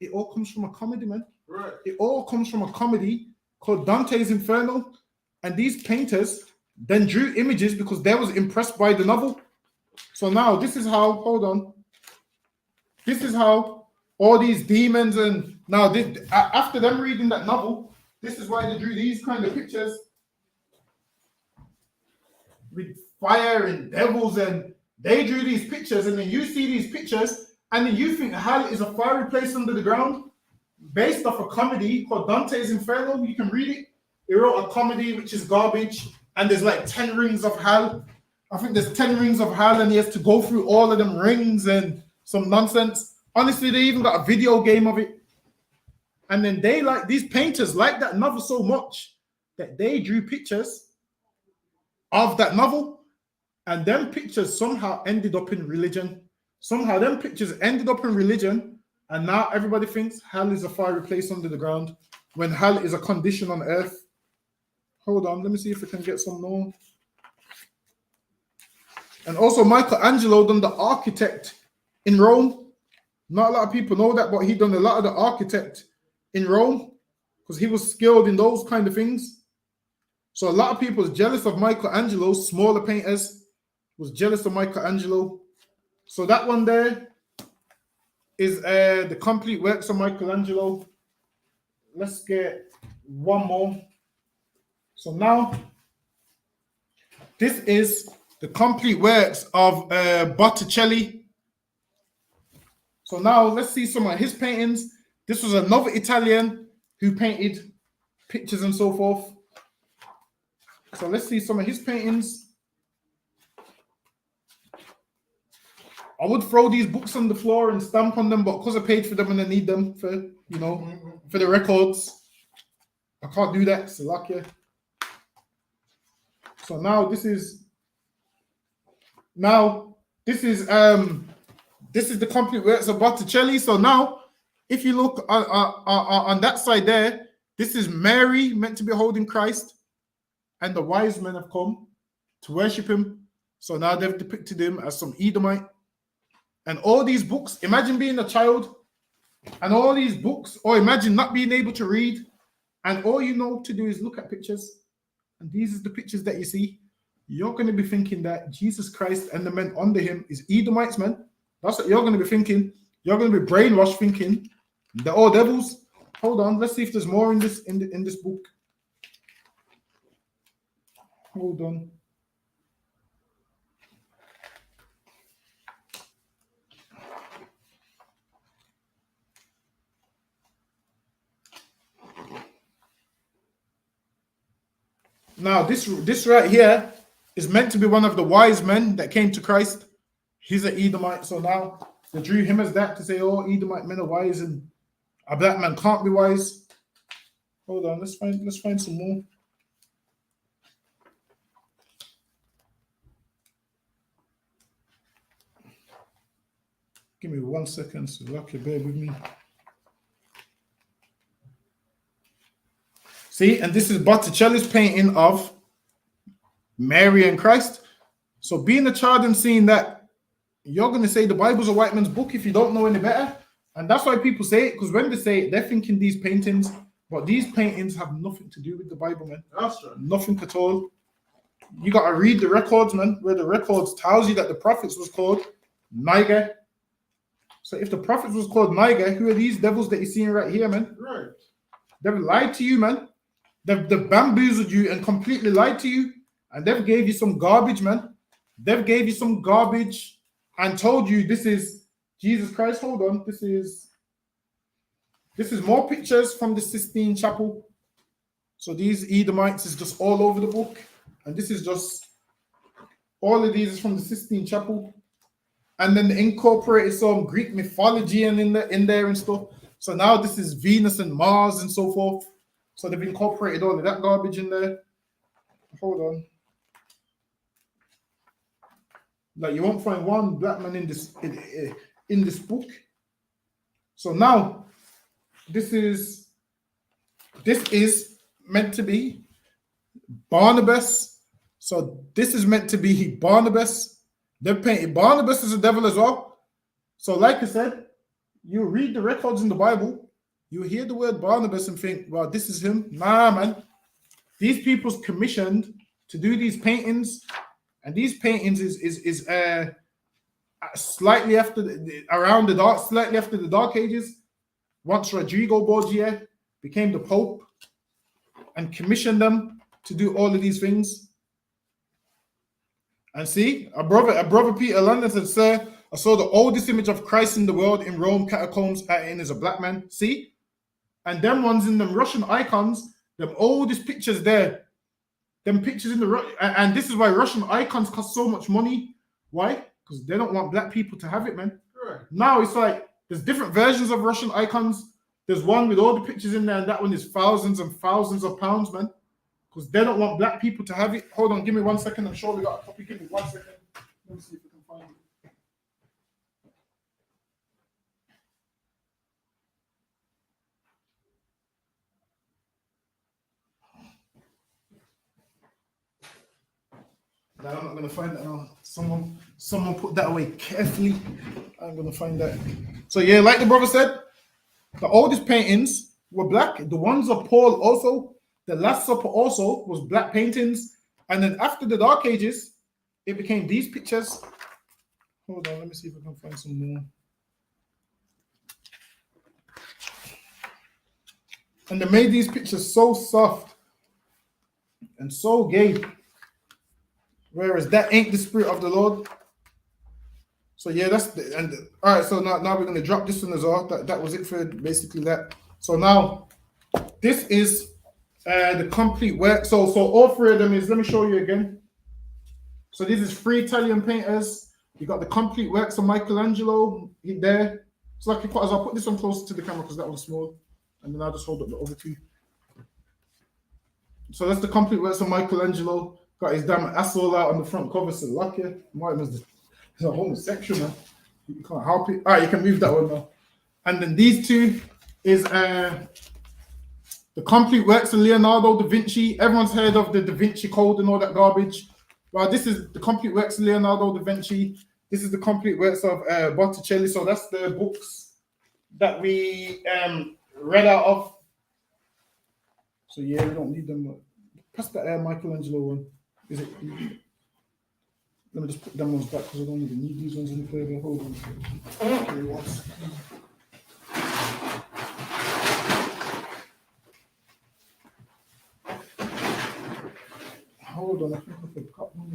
it all comes from a comedy, man. Right. It all comes from a comedy called Dante's Inferno, and these painters then drew images because they was impressed by the novel. So now this is how, hold on. This is how all these demons and now after them reading that novel, this is why they drew these kind of pictures with fire and devils, and they drew these pictures, and then you see these pictures And then you think hell is a fiery place under the ground? Based off a comedy called Dante's Inferno. You can read it. He wrote a comedy which is garbage, and there's like 10 rings of hell. I think there's 10 rings of hell, and he has to go through all of them rings and some nonsense. Honestly, they even got a video game of it. And then they like these painters like that novel so much that they drew pictures of that novel, and them pictures somehow ended up in religion. Somehow them pictures ended up in religion, and now everybody thinks hell is a fiery place under the ground when hell is a condition on earth. Hold on, let me see if I can get some more. And also Michelangelo done the architect in Rome. Not a lot of people know that, but he done a lot of the architect in Rome because he was skilled in those kind of things. So a lot of people was jealous of Michelangelo, smaller painters was jealous of Michelangelo. So that one there is the complete works of Michelangelo. Let's get one more. So now, this is the complete works of Botticelli. So now let's see some of his paintings. This was another Italian who painted pictures and so forth. So let's see some of his paintings. I would throw these books on the floor and stamp on them, but because I paid for them and I need them for, you know, for the records, I can't do that. So lucky. So now this is the complete works of Botticelli. So now, if you look on that side there, this is Mary meant to be holding Christ, and the wise men have come to worship him. So now they've depicted him as some Edomite. And all these books, imagine being a child and all these books, or imagine not being able to read, and all you know to do is look at pictures. And these are the pictures that you see. You're going to be thinking that Jesus Christ and the men under him is Edomites, man. That's what you're going to be thinking. You're going to be brainwashed thinking they're all devils. Hold on, let's see if there's more in this in this book. Hold on. Now, this right here is meant to be one of the wise men that came to Christ. He's an Edomite, so now they drew him as that to say, oh, Edomite men are wise and a black man can't be wise. Hold on, let's find some more. Give me 1 second, so lucky, bear with me. See, and this is Botticelli's painting of Mary and Christ. So being a child and seeing that, you're going to say the Bible's a white man's book if you don't know any better. And that's why people say it, because when they say it, they're thinking these paintings, but these paintings have nothing to do with the Bible, man. That's right. Nothing at all. You got to read the records, man, where the records tells you that the prophets was called Niger. So if the prophets was called Niger, who are these devils that you're seeing right here, man? Right. They've lied to you, man. They've bamboozled you and completely lied to you. And they've gave you some garbage, man. They've gave you some garbage and told you this is Jesus Christ. Hold on. This is more pictures from the Sistine Chapel. So these Edomites is just all over the book. And this is just, all of these is from the Sistine Chapel. And then they incorporated some Greek mythology and in there and stuff. So now this is Venus and Mars and so forth. So they've incorporated all of that garbage in there. Hold on. Like you won't find one black man in this book. So now this is meant to be Barnabas. So this is meant to be Barnabas. They've painted Barnabas as a devil as well. So like I said, you read the records in the Bible, you hear the word Barnabas and think, well, this is him. Nah, man. These people's commissioned to do these paintings, and these paintings is slightly after slightly after the Dark Ages. Once Rodrigo Borgia became the Pope and commissioned them to do all of these things. And see, our brother Peter London said, sir, I saw the oldest image of Christ in the world in Rome catacombs in as a black man. See? And them ones in them Russian icons, them oldest pictures there. Them pictures in the and this is why Russian icons cost so much money. Why? Because they don't want black people to have it, man. Right. Now it's like there's different versions of Russian icons. There's one with all the pictures in there, and that one is thousands and thousands of pounds, man. Because they don't want black people to have it. Hold on, give me 1 second. I'm sure we got a copy. Give me 1 second. Let me see if we can find it. No, I'm not gonna find that now. Someone put that away carefully. I'm gonna find that. So yeah, like the brother said, the oldest paintings were black. The ones of Paul also, the Last Supper also was black paintings. And then after the Dark Ages, it became these pictures. Hold on, let me see if I can find some more. And they made these pictures so soft and so gay. Whereas that ain't the spirit of the Lord. So yeah, that's the and all right. So now we're gonna drop this one as well. That was it for basically that. So now this is the complete work. So all three of them is. Let me show you again. So this is 3 Italian painters. You got the complete works of Michelangelo there. It's like I'll put this one closer to the camera because that one's small, and then I'll just hold up the other two. So that's the complete works of Michelangelo. Got his damn asshole out on the front cover, so lucky. He's a homosexual, man. You can't help it. All right, you can move that one now. And then these two is the complete works of Leonardo da Vinci. Everyone's heard of the Da Vinci Code and all that garbage. Well, this is the complete works of Leonardo da Vinci. This is the complete works of Botticelli. So that's the books that we read out of. So yeah, we don't need them. Pass that Michelangelo one. Is it? Let me just put them ones back because I don't even need these ones any further. Hold on. Okay, once. Hold on, I think I forgot one.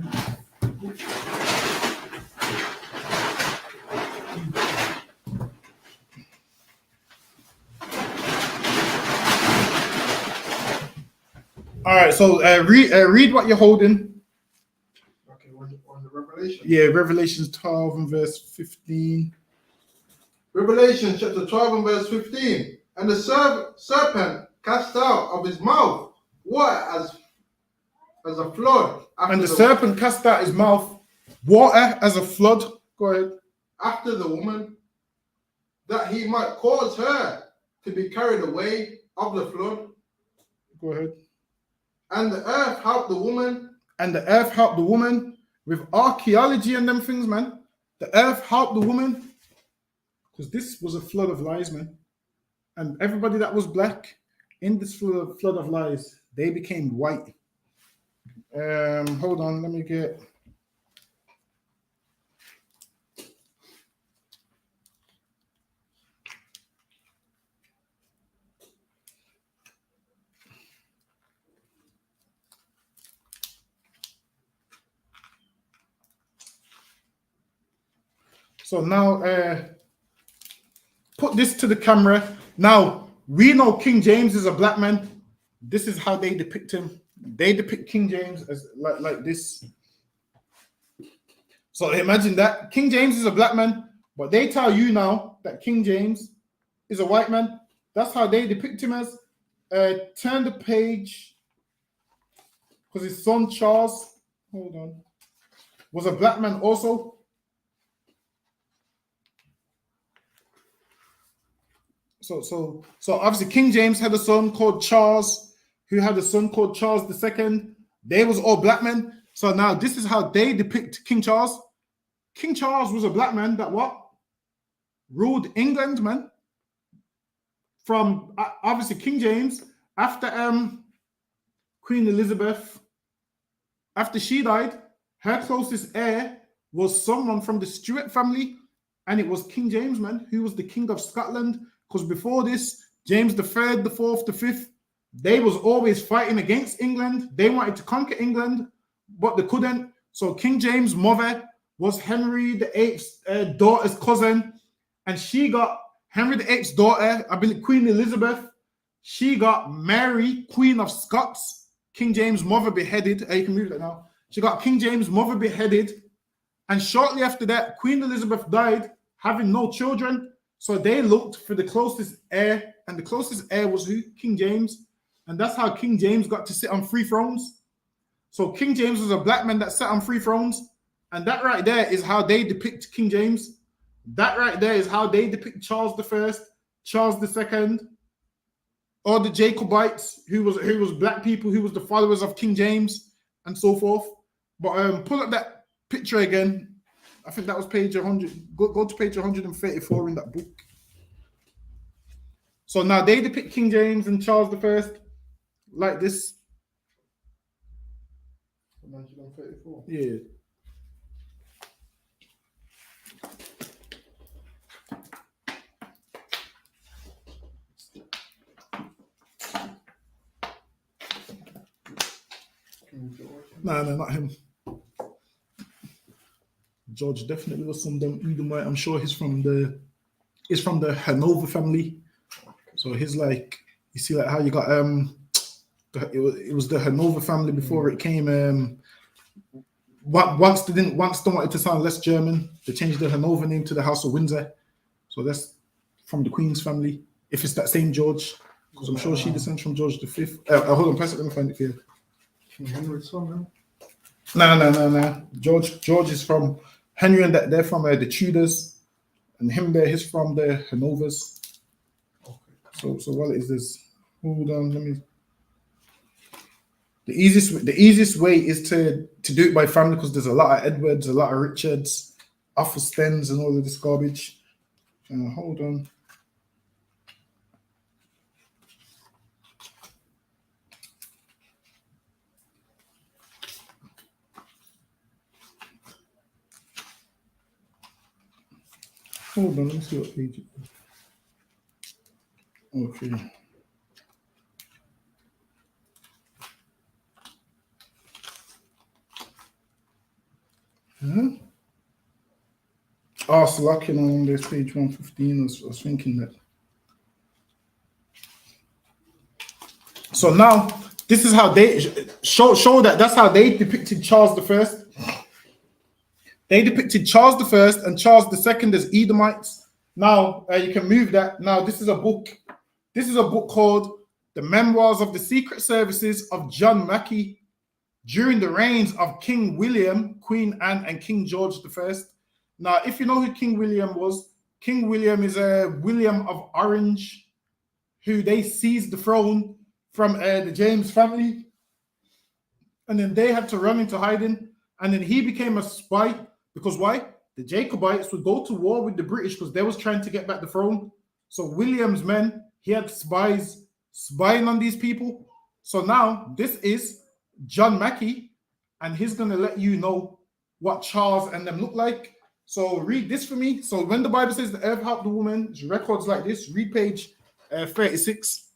All right, so read what you're holding. Okay, on the Revelation. Yeah, Revelations 12 and verse 15. Revelation chapter 12 and verse 15. And the serpent cast out of his mouth water as a flood. And the serpent cast out his mouth water as a flood. Go ahead. After the woman, that he might cause her to be carried away of the flood. Go ahead. And the earth helped the woman. And the earth helped the woman with archaeology and them things, man. The earth helped the woman because this was a flood of lies, man. And everybody that was black in this flood of lies, they became white. Hold on, let me get. So now, put this to the camera. Now, we know King James is a black man. This is how they depict him. They depict King James as like this. So imagine that. King James is a black man, but they tell you now that King James is a white man. That's how they depict him as. Turn the page. Because his son Charles, hold on, was a black man also. So obviously King James had a son called Charles, who had a son called Charles II. They was all black men. So now this is how they depict King Charles. King Charles was a black man that what? Ruled England, man. From obviously King James, after Queen Elizabeth, after she died, her closest heir was someone from the Stuart family, and it was King James, man, who was the King of Scotland. Because before this, James the 3rd, the 4th, the 5th, they was always fighting against England. They wanted to conquer England, but they couldn't. So King James' mother was Henry VIII's daughter's cousin, and she got Henry VIII's daughter, I believe Queen Elizabeth. She got Mary, Queen of Scots, King James' mother, beheaded. You can move that now. She got King James' mother beheaded, and shortly after that, Queen Elizabeth died, having no children. So they looked for the closest heir, and the closest heir was who? King James. And that's how King James got to sit on 3 thrones. So King James was a black man that sat on 3 thrones. And that right there is how they depict King James. That right there is how they depict Charles I, Charles II, or the Jacobites, who was black people, who was the followers of King James, and so forth. But pull up that picture again. I think that was page 100. Go to page 134 in that book. So now they depict King James and Charles I like this. 134. Yeah. No, not him. George definitely was from them Edomite. I'm sure he's from the Hanover family. So he's like, you see, like how you got it was the Hanover family before it came. Once they wanted to sound less German, they changed the Hanover name to the House of Windsor. So that's from the Queen's family. If it's that same George, because I'm sure she descends from George V. Hold on, press it. Let me find it for you. King Henry's son, No. George is from Henry, and they're from the Tudors, and him there, he's from the Hanovers. Okay. So what is this? Hold on, let me. The easiest way is to do it by family, because there's a lot of Edwards, a lot of Richards, Athelstans, and all of this garbage. Hold on. Hold on, let me see what page it is. Okay. Oh, so lucky on this page 115. I was thinking that. So now this is how they show that. That's how they depicted Charles I. They depicted Charles I and Charles II as Edomites. Now you can move that. Now this is a book. This is a book called The Memoirs of the Secret Services of John Mackey during the reigns of King William, Queen Anne, and King George I. Now, if you know who King William was, King William is William of Orange, who they seized the throne from the James family, and then they had to run into hiding, and then he became a spy. Because why? The Jacobites would go to war with the British because they was trying to get back the throne. So William's men, he had spies spying on these people. So now this is John Mackey, and he's going to let you know what Charles and them look like. So read this for me. So when the Bible says the earth helped the woman, records like this, read page 36.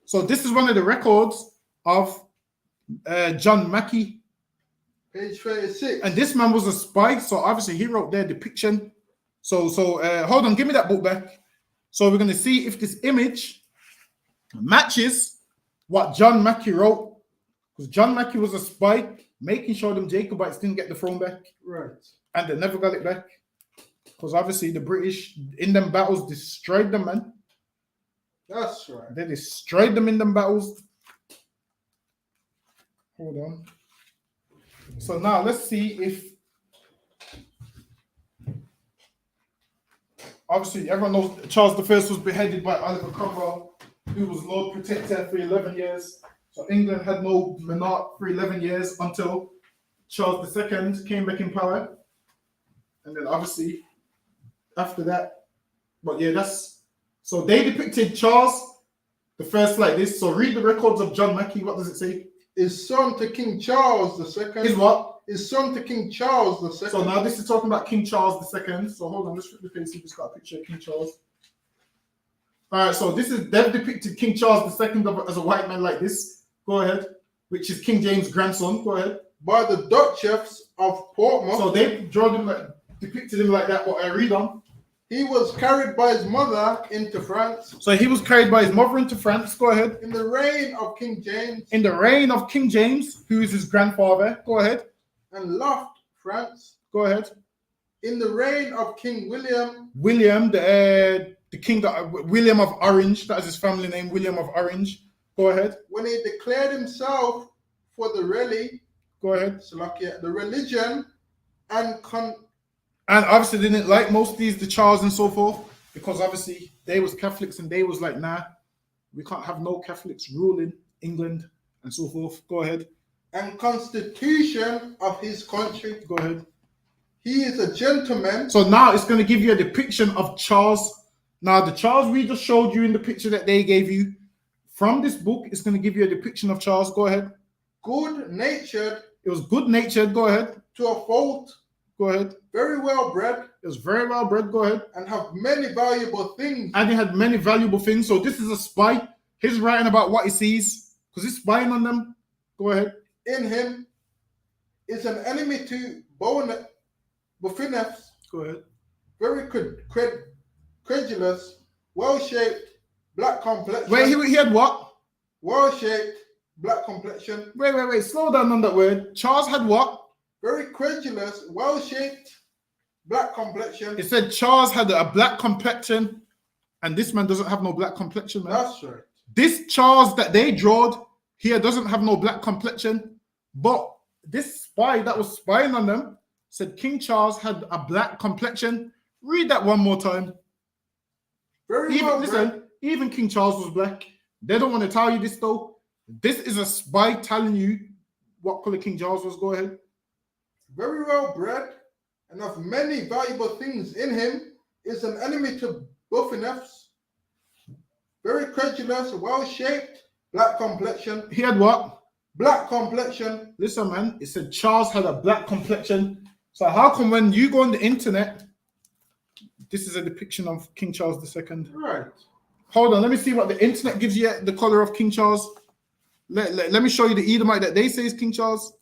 So this is one of the records of John Mackey. Page 36. And this man was a spy, so obviously he wrote their depiction. So hold on, give me that book back. So we're going to see if this image matches what John Mackey wrote, because John Mackey was a spy, making sure them Jacobites didn't get the throne back. Right. And they never got it back, because obviously the British in them battles destroyed them, man. That's right. They destroyed them in them battles. Hold on. So now let's see if, obviously everyone knows Charles I was beheaded by Oliver Cromwell, who was Lord Protector for 11 years. So England had no monarch for 11 years until Charles II came back in power. And then obviously after that, but yeah, so they depicted Charles I like this. So read the records of John Mackey. What does it say? Is son to King Charles II. Is what? Is son to King Charles II. So now this is talking about King Charles II. So hold on, let's flip the page, see if it's got a picture of King Charles. All right, so they've depicted King Charles II as a white man like this. Go ahead. Which is King James' grandson. Go ahead. By the Duchess of Portsmouth. So they depicted him like that. What I read on. He was carried by his mother into France. So he was carried by his mother into France. Go ahead. In the reign of King James. In the reign of King James, who is his grandfather. Go ahead. And left France. Go ahead. In the reign of King William. William, the king William of Orange. That is his family name, William of Orange. Go ahead. When he declared himself for the Go ahead. The religion and obviously they didn't like most of these, the Charles and so forth, because obviously they was Catholics and they was like, nah, we can't have no Catholics ruling England and so forth. Go ahead. And constitution of his country. Go ahead. He is a gentleman. So now it's going to give you a depiction of Charles. Now the Charles we just showed you in the picture that they gave you from this book, it's going to give you a depiction of Charles. Go ahead. Good-natured. It was good-natured. Go ahead. To a fault. Go ahead. Very well bred. It was very well bred. Go ahead. And have many valuable things. And he had many valuable things. So this is a spy. He's writing about what he sees because he's spying on them. Go ahead. In him is an enemy to Buffinefs. Go ahead. Very credulous, well-shaped, black complexion. Wait, he had what? Well-shaped, black complexion. Wait. Slow down on that word. Charles had what? Very credulous, well-shaped, black complexion. It said Charles had a black complexion, and this man doesn't have no black complexion, man. That's right. This Charles that they drawed here doesn't have no black complexion, but this spy that was spying on them said King Charles had a black complexion. Read that one more time. Even King Charles was black. They don't want to tell you this though. This is a spy telling you what color King Charles was. Go ahead. Very well bred and of many valuable things in him, is an enemy to Buffinefs. Very credulous, well-shaped, black complexion. He had what? Black complexion. Listen, man, it said Charles had a black complexion. So how come when you go on the internet, this is a depiction of King Charles II? Right. Hold on, let me see what the internet gives you the color of King Charles. Let me show you the Edomite that they say is King Charles.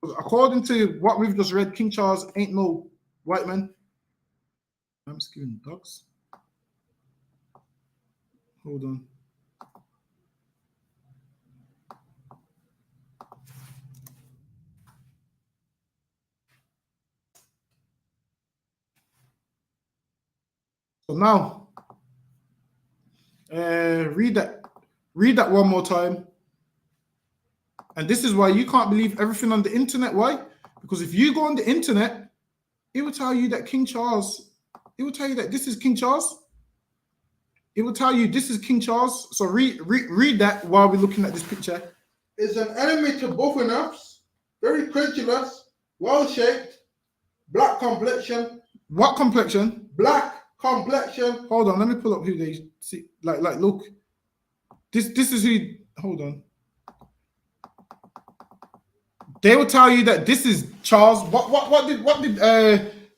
According to what we've just read, King Charles ain't no white man. I'm just giving dogs. Hold on. So now, read that one more time. And this is why you can't believe everything on the internet. Why? Because if you go on the internet, it will tell you that King Charles, it will tell you that this is King Charles. It will tell you this is King Charles. So read that while we're looking at this picture. Is an enemy to Buffinefs, very credulous, well-shaped, black complexion. What complexion? Black complexion. Hold on, let me pull up who they see. Like look. This is who. Hold on. They will tell you that this is Charles. What did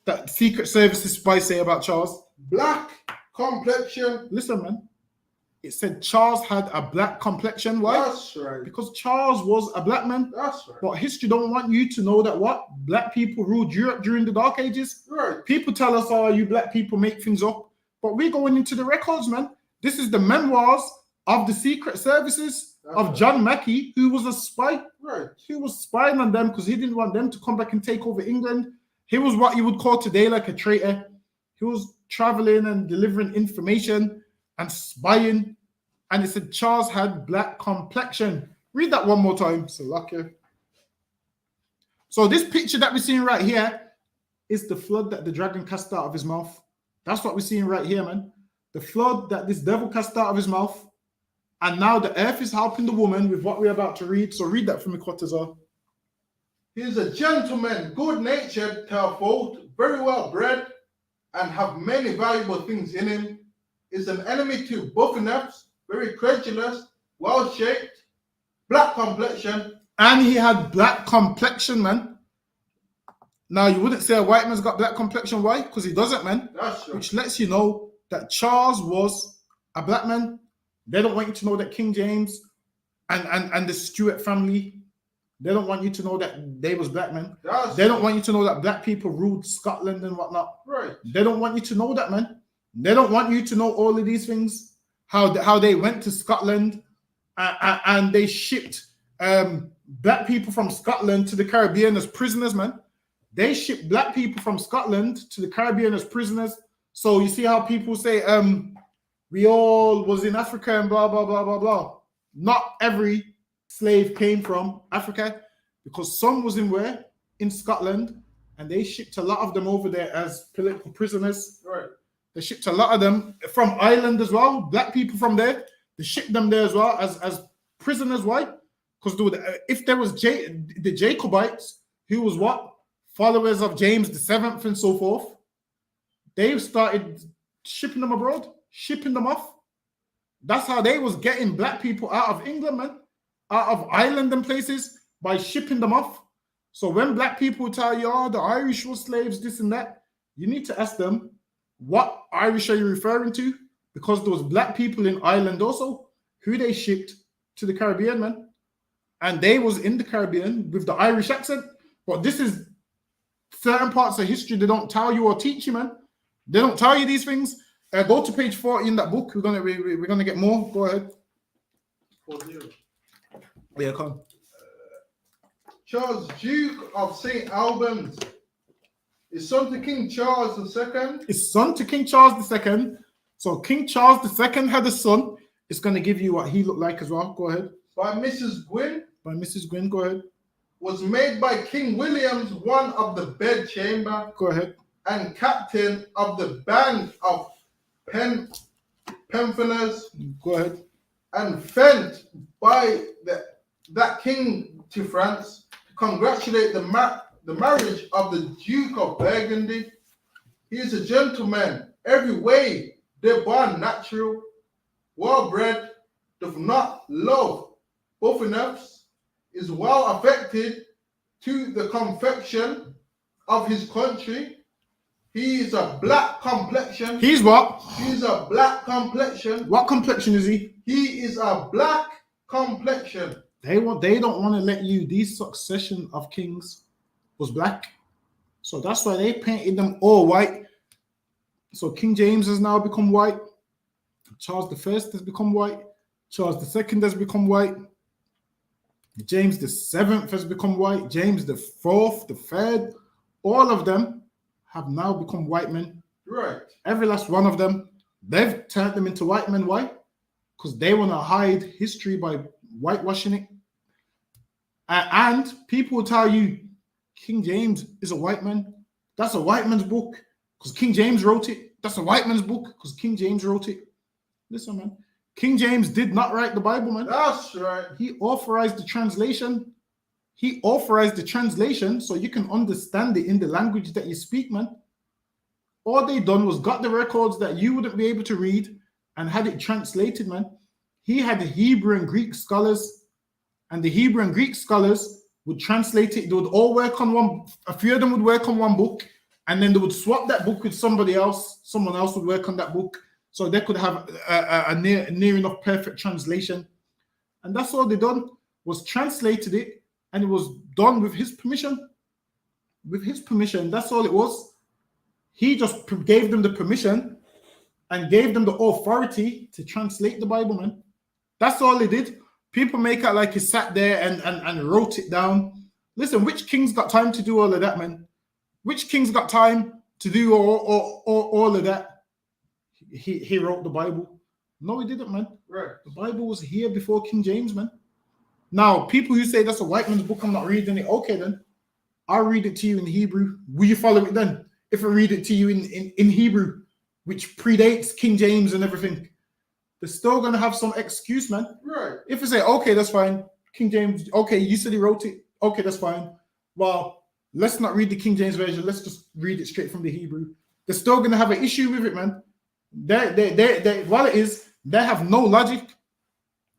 that Secret Services spy say about Charles? Black complexion. Listen, man. It said Charles had a black complexion. Why? That's right. Because Charles was a black man. That's right. But history don't want you to know that what? Black people ruled Europe during the Dark Ages. Right. People tell us, oh, you black people make things up. But we're going into the records, man. This is the memoirs of the Secret Services of John Mackey, who was a spy. Right. He was spying on them because he didn't want them to come back and take over England. He was what you would call today like a traitor. He was traveling and delivering information and spying. And it said Charles had black complexion. Read that one more time. So lucky. So this picture that we're seeing right here is the flood that the dragon cast out of his mouth. That's what we're seeing right here, man. The flood that this devil cast out of his mouth. And now the earth is helping the woman with what we're about to read. So read that for me, Quatazar. He is a gentleman, good-natured, to a fault, very well bred, and have many valuable things in him. Is an enemy to Buffinefs, very credulous, well-shaped, black complexion. And he had black complexion, man. Now, you wouldn't say a white man's got black complexion. Why? Because he doesn't, man. That's true. Which lets you know that Charles was a black man. They don't want you to know that King James and the Stuart family They don't want you to know that they was black men. That's They don't want you to know that black people ruled Scotland and whatnot. right. They don't want you to know that, man. They don't want you to know all of these things. How they went to Scotland and they shipped black people from Scotland to the Caribbean as prisoners, man. They shipped black people from Scotland to the Caribbean as prisoners. So you see how people say we all was in Africa and blah blah blah blah blah. Not every slave came from Africa, because some was in where? In Scotland, and they shipped a lot of them over there as political prisoners. Right. They shipped a lot of them from Ireland as well. Black people from there, they shipped them there as well as prisoners. Why? Because if there was the Jacobites, who was what? Followers of James the Seventh and so forth, they started shipping them abroad, shipping them off. That's how they was getting black people out of England, man, out of Ireland and places, by shipping them off. So when black people tell you, oh, the Irish were slaves, this and that, you need to ask them, what Irish are you referring to? Because there was black people in Ireland also, who they shipped to the Caribbean, man. And they was in the Caribbean with the Irish accent. But this is certain parts of history they don't tell you or teach you, man. They don't tell you these things. Go to page 40 in that book. We're gonna get more. Go ahead. 40. Yeah, come. Charles, Duke of St. Albans, is son to King Charles II. His son to King Charles II. So King Charles II had a son. It's going to give you what he looked like as well. Go ahead. By Mrs. Gwynn. By Mrs. Gwynn. Go ahead. Was made by King Williams one of the bedchamber. Go ahead. And captain of the band of Pemphiles. Go ahead. And sent by that king to France to congratulate the marriage of the Duke of Burgundy. He is a gentleman every way, they're born natural, well bred, does not love buffoons, is well affected to the confection of his country. He is a black complexion. He's what? He's a black complexion. What complexion is he? He is a black complexion. They don't want to let you. This succession of kings was black, so that's why they painted them all white. So King James has now become white. Charles I has become white. Charles II has become white. James VII has become white. James IV, the third, all of them have now become white men. Right. Every last one of them. They've turned them into white men. Why? Because they want to hide history by whitewashing it. And people will tell you King James is a white man. That's a white man's book because King James wrote it. That's a white man's book because King James wrote it. Listen, man. King James did not write the Bible, man. That's right. He authorized the translation. He authorized the translation so you can understand it in the language that you speak, man. All they done was got the records that you wouldn't be able to read and had it translated, man. He had the Hebrew and Greek scholars, and the Hebrew and Greek scholars would translate it. They would all work on one. A few of them would work on one book, and then they would swap that book with somebody else. Someone else would work on that book, so they could have a near enough perfect translation. And that's all they done, was translated it, and it was done with his permission. With his permission, that's all it was. He just gave them the permission and gave them the authority to translate the Bible, man. That's all he did. People make it like he sat there and wrote it down. Listen, which king's got time to do all of that, man? Which king's got time to do all of that? He wrote the Bible. No, he didn't, man. Right. The Bible was here before King James, man. Now, people who say that's a white man's book, I'm not reading it. Okay, then. I'll read it to you in Hebrew. Will you follow it then? If I read it to you in Hebrew, which predates King James and everything, they're still going to have some excuse, man. Right. If I say, okay, that's fine. King James, okay, you said he wrote it. Okay, that's fine. Well, let's not read the King James version. Let's just read it straight from the Hebrew. They're still going to have an issue with it, man. While it is, they have no logic.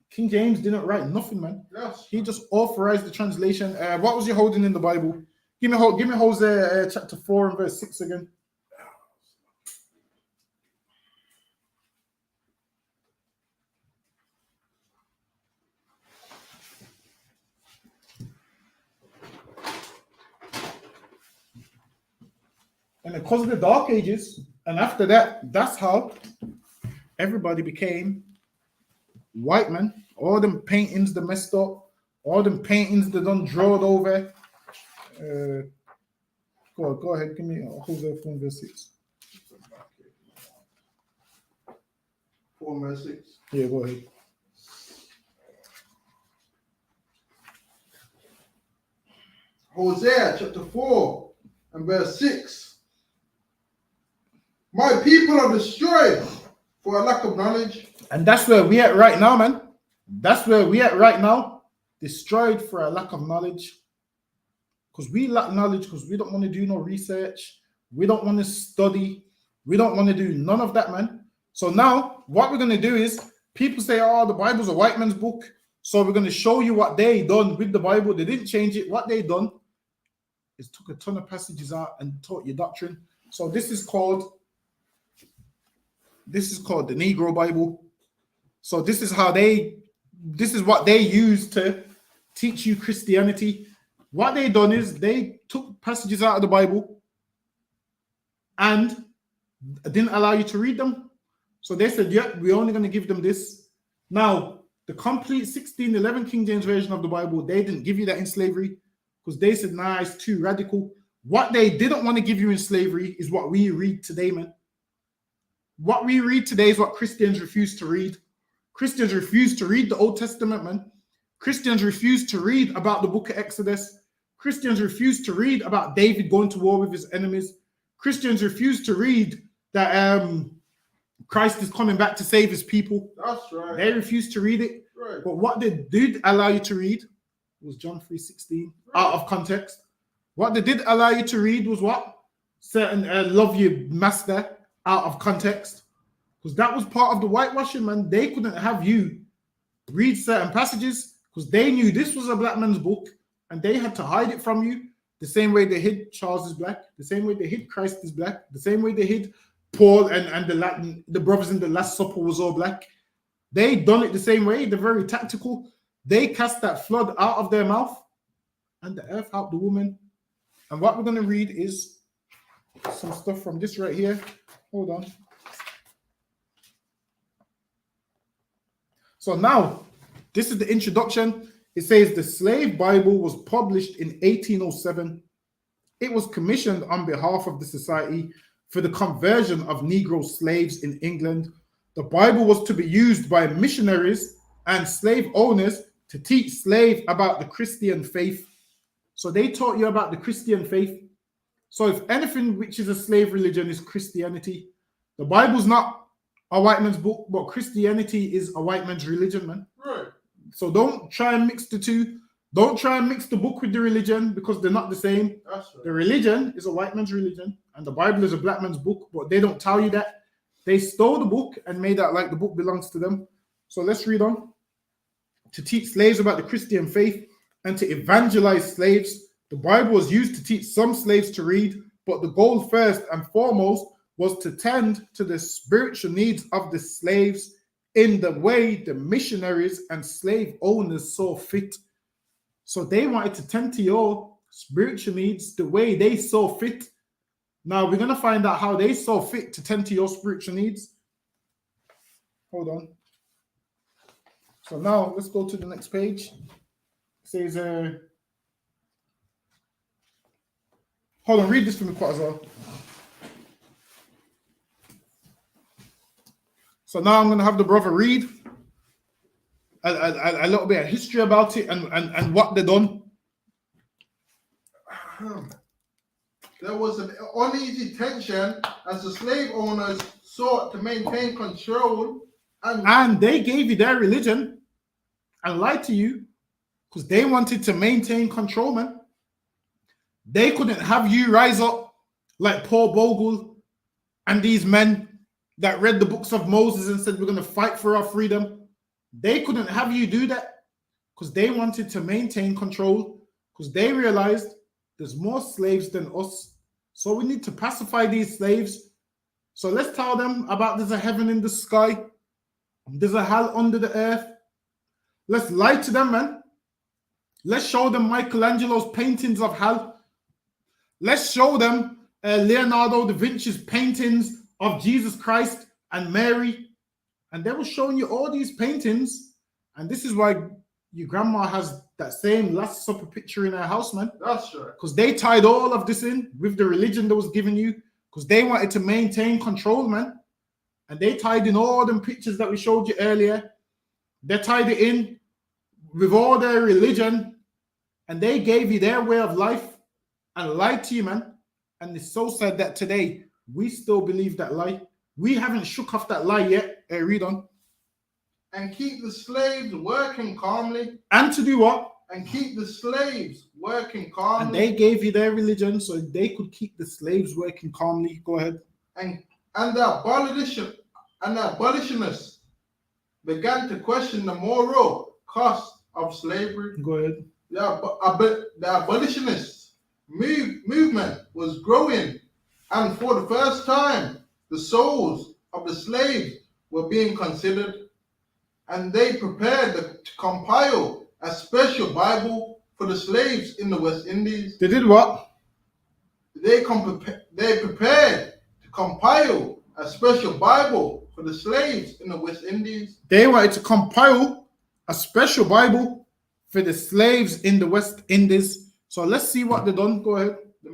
King James didn't write nothing, man. Yes. He just authorized the translation. What was you holding in the Bible? Give me Hosea chapter 4 and verse 6 again. And because of the Dark Ages, and after that, that's how everybody became white men. All them paintings they messed up, all them paintings they done drawed over. Go ahead, give me Hosea 4 verse 6. 4 verse 6. Yeah, go ahead. Hosea chapter 4 and verse 6. My people are destroyed for a lack of knowledge. And that's where we at right now, man. That's where we at right now. Destroyed for a lack of knowledge. Because we lack knowledge, because we don't want to do no research. We don't want to study. We don't want to do none of that, man. So now, what we're going to do is, people say, oh, the Bible's a white man's book. So we're going to show you what they done with the Bible. They didn't change it. What they done is took a ton of passages out and taught you doctrine. So this is called the Negro Bible. So this is what they use to teach you Christianity. What they done is they took passages out of the Bible and didn't allow you to read them. So they said, yeah, we're only going to give them this. Now, the complete 1611 King James Version of the Bible, they didn't give you that in slavery because they said, nah, it's too radical. What they didn't want to give you in slavery is what we read today, man. What we read today is what Christians refuse to read. Christians refuse to read the Old Testament, man. Christians refuse to read about the book of Exodus. Christians refuse to read about David going to war with his enemies. Christians refuse to read that Christ is coming back to save his people. That's right. They refuse to read it. Right. But what they did allow you to read was John 3:16 out of context. What they did allow you to read was what? Certain love your master out of context. Because that was part of the whitewashing, man. They couldn't have you read certain passages because they knew this was a black man's book and they had to hide it from you the same way they hid Charles is black, the same way they hid Christ is black, the same way they hid Paul and the brothers in the Last Supper was all black. They done it the same way. They're very tactical. They cast that flood out of their mouth and the earth helped the woman. And what we're going to read is some stuff from this right here. Hold on. So now, this is the introduction. It says the Slave Bible was published in 1807. It was commissioned on behalf of the Society for the Conversion of Negro Slaves in England. The Bible was to be used by missionaries and slave owners to teach slaves about the Christian faith. So they taught you about the Christian faith. So if anything which is a slave religion is Christianity, the Bible's not a white man's book, but Christianity is a white man's religion, man. Right. So don't try and mix the two. Don't try and mix the book with the religion because they're not the same. That's right. The religion is a white man's religion and the Bible is a black man's book, but they don't tell you that. They stole the book and made out like the book belongs to them. So let's read on. To teach slaves about the Christian faith and to evangelize slaves, the Bible was used to teach some slaves to read, but the goal first and foremost was to tend to the spiritual needs of the slaves in the way the missionaries and slave owners saw fit. So they wanted to tend to your spiritual needs the way they saw fit. Now we're going to find out how they saw fit to tend to your spiritual needs. Hold on. So now let's go to the next page. It says, hold on, read this for me quite as well. So now I'm going to have the brother read a little bit of history about it and what they done. There was an uneasy tension as the slave owners sought to maintain control and they gave you their religion and lied to you because they wanted to maintain control, man. They couldn't have you rise up like Paul Bogle and these men that read the books of Moses and said, we're going to fight for our freedom. They couldn't have you do that because they wanted to maintain control because they realized there's more slaves than us. So we need to pacify these slaves. So let's tell them about there's a heaven in the sky. There's a hell under the earth. Let's lie to them, man. Let's show them Michelangelo's paintings of hell. Let's show them Leonardo da Vinci's paintings of Jesus Christ and Mary. And they were showing you all these paintings. And this is why your grandma has that same Last Supper picture in her house, man. That's right. Because they tied all of this in with the religion that was given you. Because they wanted to maintain control, man. And they tied in all them pictures that we showed you earlier. They tied it in with all their religion. And they gave you their way of life and lied to you, man. And it's so sad that today we still believe that lie. We haven't shook off that lie yet. Read on. And keep the slaves working calmly. And to do what? And keep the slaves working calmly. And they gave you their religion so they could keep the slaves working calmly. Go ahead. And the abolitionists began to question the moral cost of slavery. Go ahead. The abolitionists movement was growing, and for the first time, the souls of the slaves were being considered, and they prepared to compile a special Bible for the slaves in the West Indies. They did what? They prepared to compile a special Bible for the slaves in the West Indies. They wanted to compile a special Bible for the slaves in the West Indies. So let's see what they done. Go ahead. The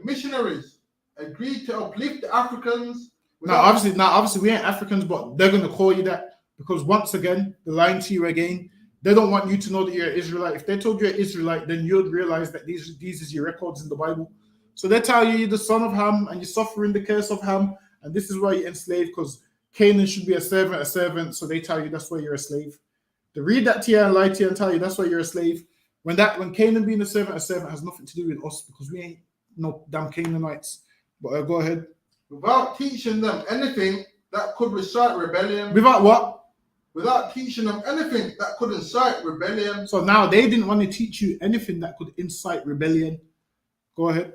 missionaries agreed to uplift the Africans. Now, obviously, we ain't Africans, but they're gonna call you that because once again, they're lying to you again. They don't want you to know that you're an Israelite. If they told you you're an Israelite, then you'd realize that these is your records in the Bible. So they tell you you're the son of Ham and you're suffering the curse of Ham, and this is why you're enslaved because Canaan should be a servant. So they tell you that's why you're a slave. They read that to you and lie to you and tell you that's why you're a slave. When Canaan being a servant has nothing to do with us because we ain't no damn Canaanites. But go ahead. Without teaching them anything that could incite rebellion. Without what? Without teaching them anything that could incite rebellion. So now they didn't want to teach you anything that could incite rebellion. Go ahead.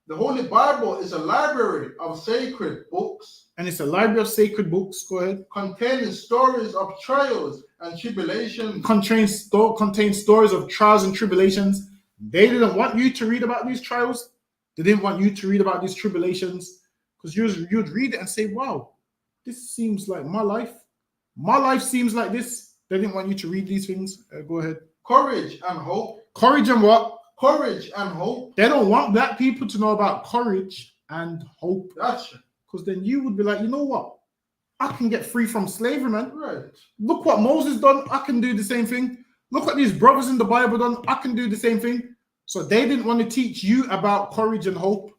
The Holy Bible is a library of sacred books. And it's a library of sacred books. Go ahead. Containing stories of trials and tribulations. Contains stories of trials and tribulations. They didn't want you to read about these trials. They didn't want you to read about these tribulations because you'd read it and say, wow, this seems like my life. My life seems like this. They didn't want you to read these things. Go ahead. Courage and hope. Courage and what? Courage and hope. They don't want black people to know about courage and hope. That's right. Because then you would be like, you know what? I can get free from slavery, man. Right. Look what Moses done. I can do the same thing. Look what these brothers in the Bible done. I can do the same thing. So they didn't want to teach you about courage and hope.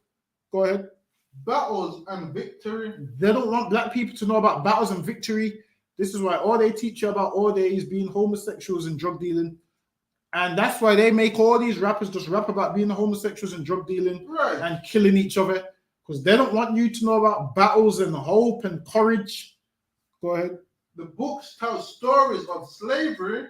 Go ahead. Battles and victory. They don't want black people to know about battles and victory. This is why all they teach you about all day is being homosexuals and drug dealing. And that's why they make all these rappers just rap about being homosexuals and drug dealing and killing each other. Because they don't want you to know about battles and hope and courage. Go ahead. The books tell stories of slavery,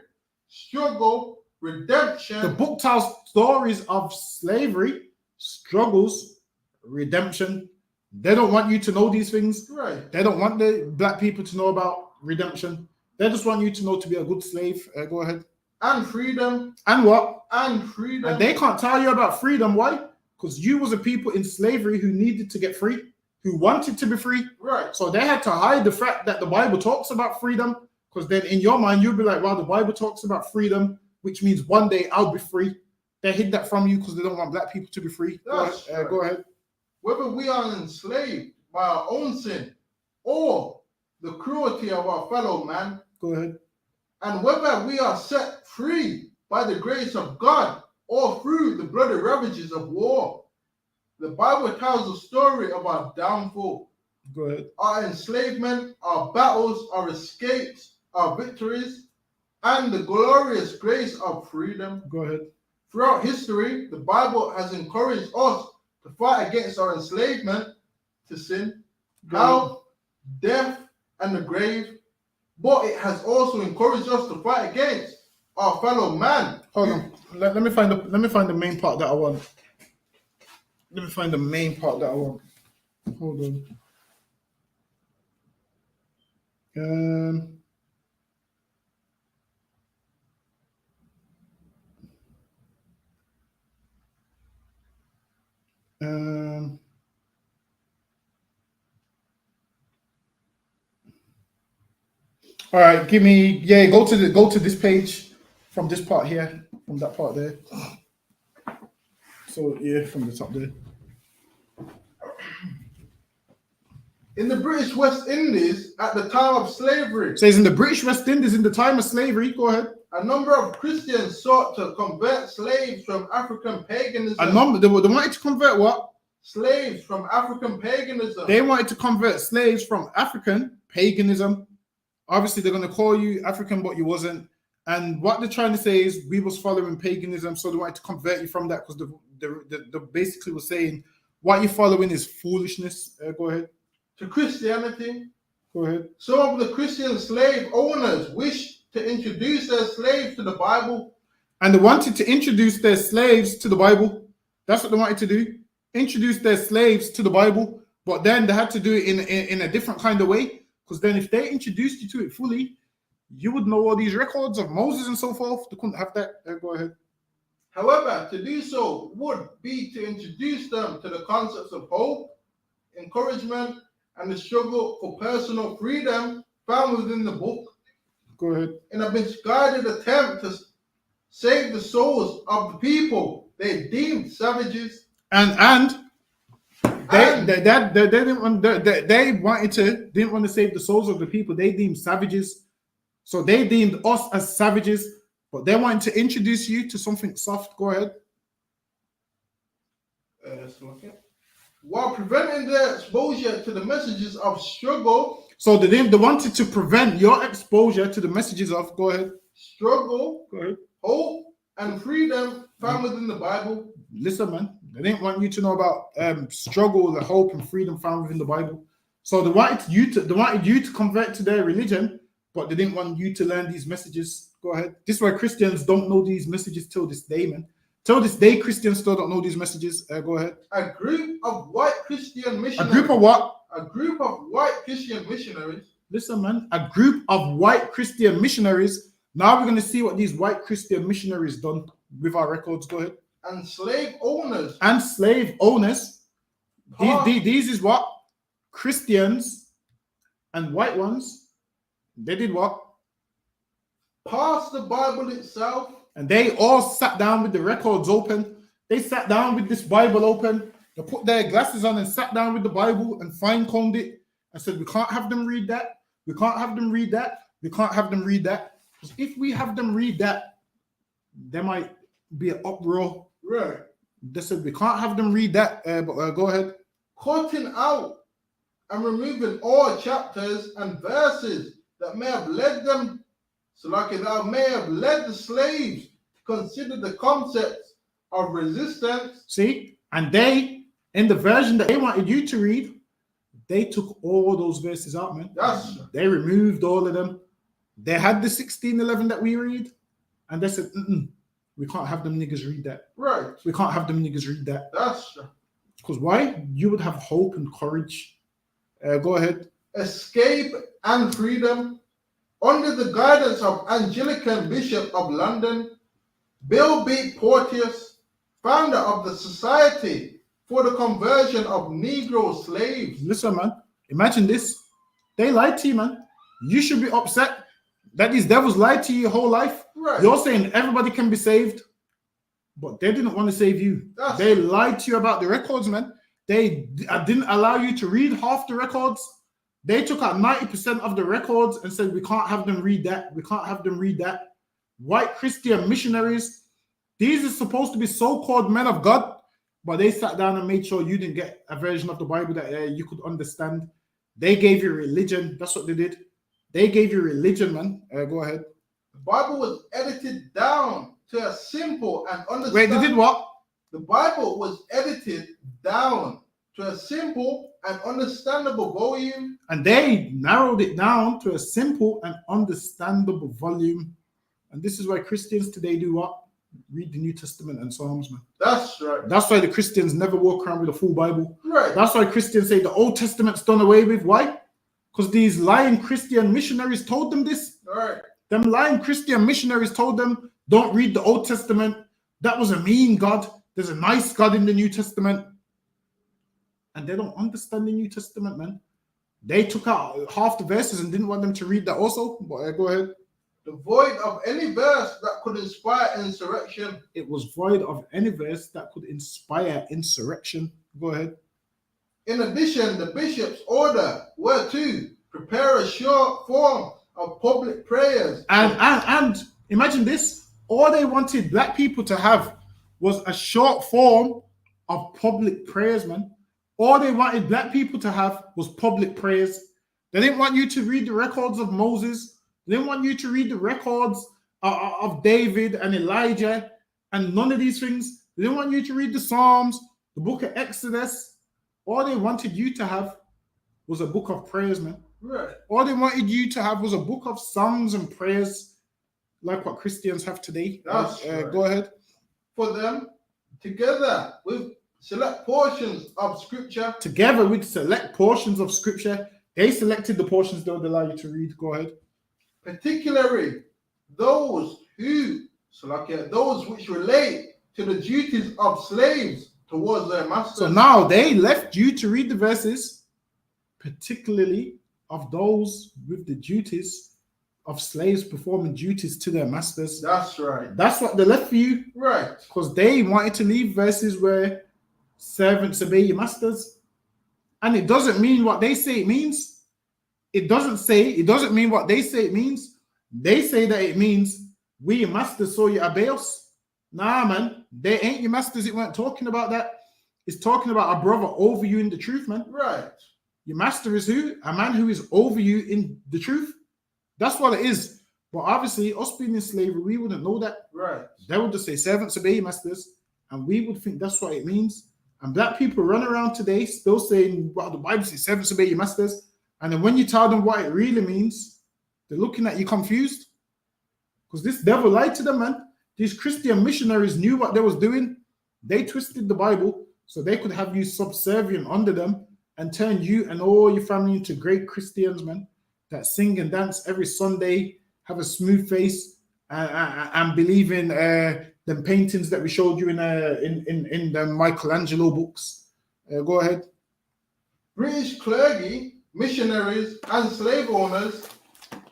struggle, redemption. The book tells stories of slavery, struggles, redemption. They don't want you to know these things. Right. They don't want the black people to know about redemption. They just want you to know to be a good slave. Go ahead. And freedom. And what? And freedom. And they can't tell you about freedom. Why? Because you was a people in slavery who needed to get free, who wanted to be free. Right. So they had to hide the fact that the Bible talks about freedom, because then in your mind, you'll be like, well, the Bible talks about freedom, which means one day I'll be free. They hid that from you because they don't want black people to be free. That's right. Go ahead. Whether we are enslaved by our own sin or the cruelty of our fellow man. Go ahead. And whether we are set free by the grace of God or through the bloody ravages of war. The Bible tells the story of our downfall. Go ahead. Our enslavement, our battles, our escapes, our victories, and the glorious grace of freedom. Go ahead. Throughout history, the Bible has encouraged us to fight against our enslavement to sin, hell, death, and the grave. But it has also encouraged us to fight against our fellow man. Hold on. Let me find the main part that I want. Let me find the main part that I want. Hold on. All right, give me go to this page from this part here, from that part there. So yeah, from the top there. In the British West Indies at the time of slavery, It says in the British West Indies in the time of slavery. Go ahead. a number of Christians sought to convert slaves from African paganism. They wanted to convert what? Slaves from African paganism. They wanted to convert slaves from African paganism. Obviously, they're going to call you African, but you wasn't. And what they're trying to say is we was following paganism, so they wanted to convert you from that because they basically was saying what you're following is foolishness. Go ahead. To Christianity. Go ahead. Some of the Christian slave owners wished to introduce their slaves to the Bible. And they wanted to introduce their slaves to the Bible. That's what they wanted to do. Introduce their slaves to the Bible. But then they had to do it in a different kind of way. Because then if they introduced you to it fully, you would know all these records of Moses and so forth. They couldn't have that. Go ahead. However, to do so would be to introduce them to the concepts of hope, encouragement, and the struggle for personal freedom found within the book. Go ahead. In a misguided attempt to save the souls of the people they deemed savages. And they didn't want didn't want to save the souls of the people they deemed savages. So they deemed us as savages, but they wanted to introduce you to something soft. Go ahead. While preventing their exposure to the messages of struggle. So they wanted to prevent your exposure to the messages of, go ahead. Struggle, go ahead. Hope, and freedom found within the Bible. Listen, man, they didn't want you to know about struggle, the hope, and freedom found within the Bible. So they wanted you to convert to their religion, but they didn't want you to learn these messages. Go ahead. This is why Christians don't know these messages till this day, man. Till this day, Christians still don't know these messages. Go ahead. A group of white Christian missionaries. A group of what? A group of white Christian missionaries. Listen, man. A group of white Christian missionaries. Now we're going to see what these white Christian missionaries done with our records. Go ahead. And slave owners. And slave owners. These is what? Christians and white ones. They did what? Pass the Bible itself. And they all sat down with the records open. They sat down with this Bible open. They put their glasses on and sat down with the Bible and fine-combed it and said, we can't have them read that. We can't have them read that. We can't have them read that. Because if we have them read that, there might be an uproar. Right. They said, we can't have them read that. But go ahead. Cutting out and removing all chapters and verses that may have led them that may have led the slaves to consider the concepts of resistance. See, and they, in the version that they wanted you to read, they took all those verses out, man. They removed all of them. They had the 1611 that we read, and they said, we can't have them niggas read that. Right. We can't have them niggas read that. That's true. Because why? You would have hope and courage. Go ahead. Escape and freedom. Under the guidance of Anglican Bishop of London, Bill B. Porteous, founder of the Society for the Conversion of Negro Slaves. Listen, man, imagine this. They lied to you, man. You should be upset that these devils lied to you your whole life. Right. You're saying everybody can be saved, but they didn't want to save you. They lied to you about the records, man. They didn't allow you to read half the records. They took out 90% of the records and said, we can't have them read that. We can't have them read that. White Christian missionaries, these are supposed to be so-called men of God, but they sat down and made sure you didn't get a version of the Bible that you could understand. They gave you religion. That's what they did. They gave you religion, man. Go ahead. The Bible was edited down to a simple and understandable... Wait, they did what? The Bible was edited down to a simple and understandable volume. And they narrowed it down to a simple and understandable volume. And this is why Christians today do what? Read the New Testament and Psalms, man. That's right. That's why the Christians never walk around with a full Bible. Right. That's why Christians say the Old Testament's done away with. Why? Because these lying Christian missionaries told them this. Right. Them lying Christian missionaries told them, don't read the Old Testament. That was a mean God. There's a nice God in the New Testament. And they don't understand the New Testament, man. They took out half the verses and didn't want them to read that also. But go ahead. Devoid of any verse that could inspire insurrection. It was void of any verse that could inspire insurrection. Go ahead. In addition, the bishop's order were to prepare a short form of public prayers. And imagine this. All they wanted black people to have was a short form of public prayers, man. All they wanted black people to have was public prayers. They didn't want you to read the records of Moses. They didn't want you to read the records of David and Elijah and none of these things. They didn't want you to read the Psalms, the book of Exodus. All they wanted you to have was a book of prayers, man. Right. All they wanted you to have was a book of songs and prayers like what Christians have today. That's right. Go ahead. For them, together with select portions of scripture. Together with select portions of scripture. They selected the portions they would allow you to read. Go ahead. Particularly those which relate to the duties of slaves towards their masters. So now they left you to read the verses, particularly of those with the duties of slaves performing duties to their masters. That's right. That's what they left for you. Right. Because they wanted to leave verses where servants obey your masters. And it doesn't mean what they say it means. It doesn't mean what they say it means. They say that it means we your masters, so you obey us. Nah, man, they ain't your masters. It weren't talking about that. It's talking about a brother over you in the truth, man. Right. Your master is who? A man who is over you in the truth. That's what it is. But obviously, us being in slavery, we wouldn't know that. Right. They would just say, servants obey your masters. And we would think that's what it means. And black people run around today still saying, well, the Bible says servants obey your masters. And then when you tell them what it really means, they're looking at you confused. Because this devil lied to them, man. These Christian missionaries knew what they was doing. They twisted the Bible so they could have you subservient under them and turn you and all your family into great Christians, man, that sing and dance every Sunday, have a smooth face, and believe in the paintings that we showed you in the Michelangelo books. Go ahead. British clergy, missionaries, and slave owners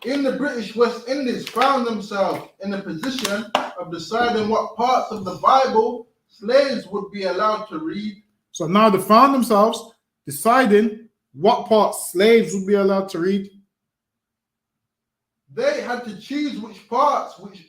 in the British West Indies found themselves in a position of deciding what parts of the Bible slaves would be allowed to read. So now they found themselves deciding what parts slaves would be allowed to read. They had to choose which parts would be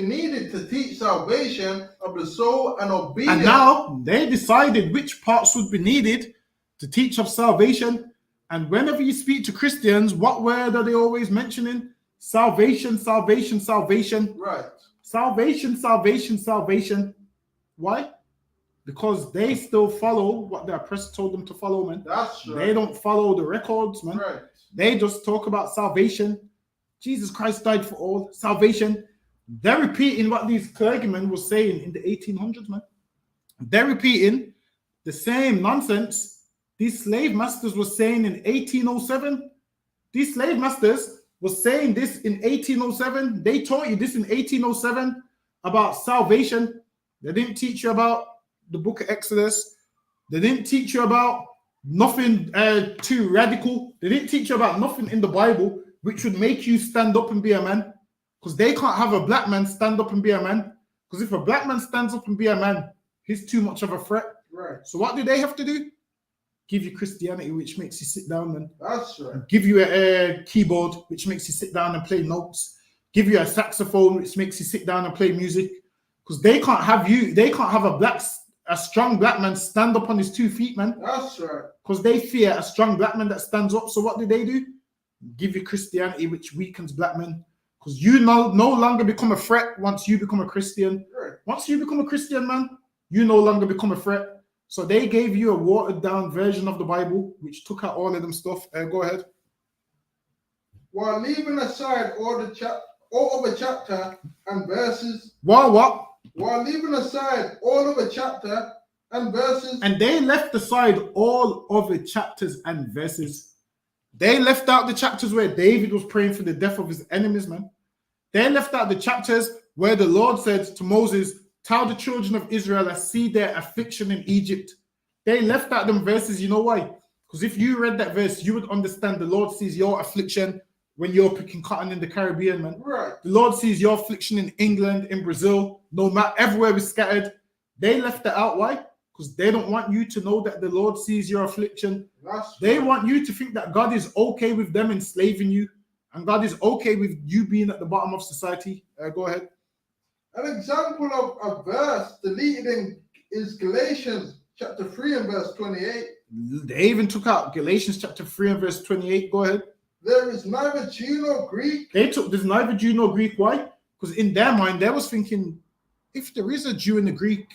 needed to teach salvation of the soul and obedience. And now they decided which parts would be needed to teach of salvation. And whenever you speak to Christians, what word are they always mentioning? Salvation, salvation, salvation. Right. Salvation, salvation, salvation. Why? Because they still follow what the oppressor told them to follow, man. That's right. They don't follow the records, man. Right. They just talk about salvation. Jesus Christ died for all. Salvation. They're repeating what these clergymen were saying in the 1800s, man. They're repeating the same nonsense these slave masters were saying in 1807. These slave masters were saying this in 1807. They taught you this in 1807 about salvation. They didn't teach you about the book of Exodus. They didn't teach you about nothing too radical. They didn't teach you about nothing in the Bible which would make you stand up and be a man. Because they can't have a black man stand up and be a man. Because if a black man stands up and be a man, he's too much of a threat. Right. So what do they have to do? Give you Christianity, which makes you sit down and That's right. give you a keyboard, which makes you sit down and play notes. Give you a saxophone, which makes you sit down and play music. Because they can't have you. They can't have a strong black man stand up on his 2 feet, man. That's right. Because they fear a strong black man that stands up. So what do? Give you Christianity, which weakens black men. Because you no longer become a threat once you become a Christian. Right. Once you become a Christian, man, you no longer become a threat. So they gave you a watered down version of the Bible, which took out all of them stuff. Go ahead. While leaving aside all of a chapter and verses. What? While leaving aside all of a chapter and verses. And they left aside all of the chapters and verses. They left out the chapters where David was praying for the death of his enemies, man. They left out the chapters where the Lord said to Moses, Tell the children of Israel, I see their affliction in Egypt. They left out them verses. You know why? Because if you read that verse, you would understand the Lord sees your affliction when you're picking cotton in the Caribbean, man. Right. The Lord sees your affliction in England, in Brazil, no matter everywhere we're scattered. They left that out. Why? Because they don't want you to know that the Lord sees your affliction. They want you to think that God is okay with them enslaving you, and God is okay with you being at the bottom of society. Go ahead. An example of a verse deleted is Galatians chapter 3 and verse 28. They even took out Galatians chapter 3 and verse 28. Go ahead. There is neither Jew nor Greek. There's neither Jew nor Greek. Why? Because in their mind, they was thinking, if there is a Jew and a Greek,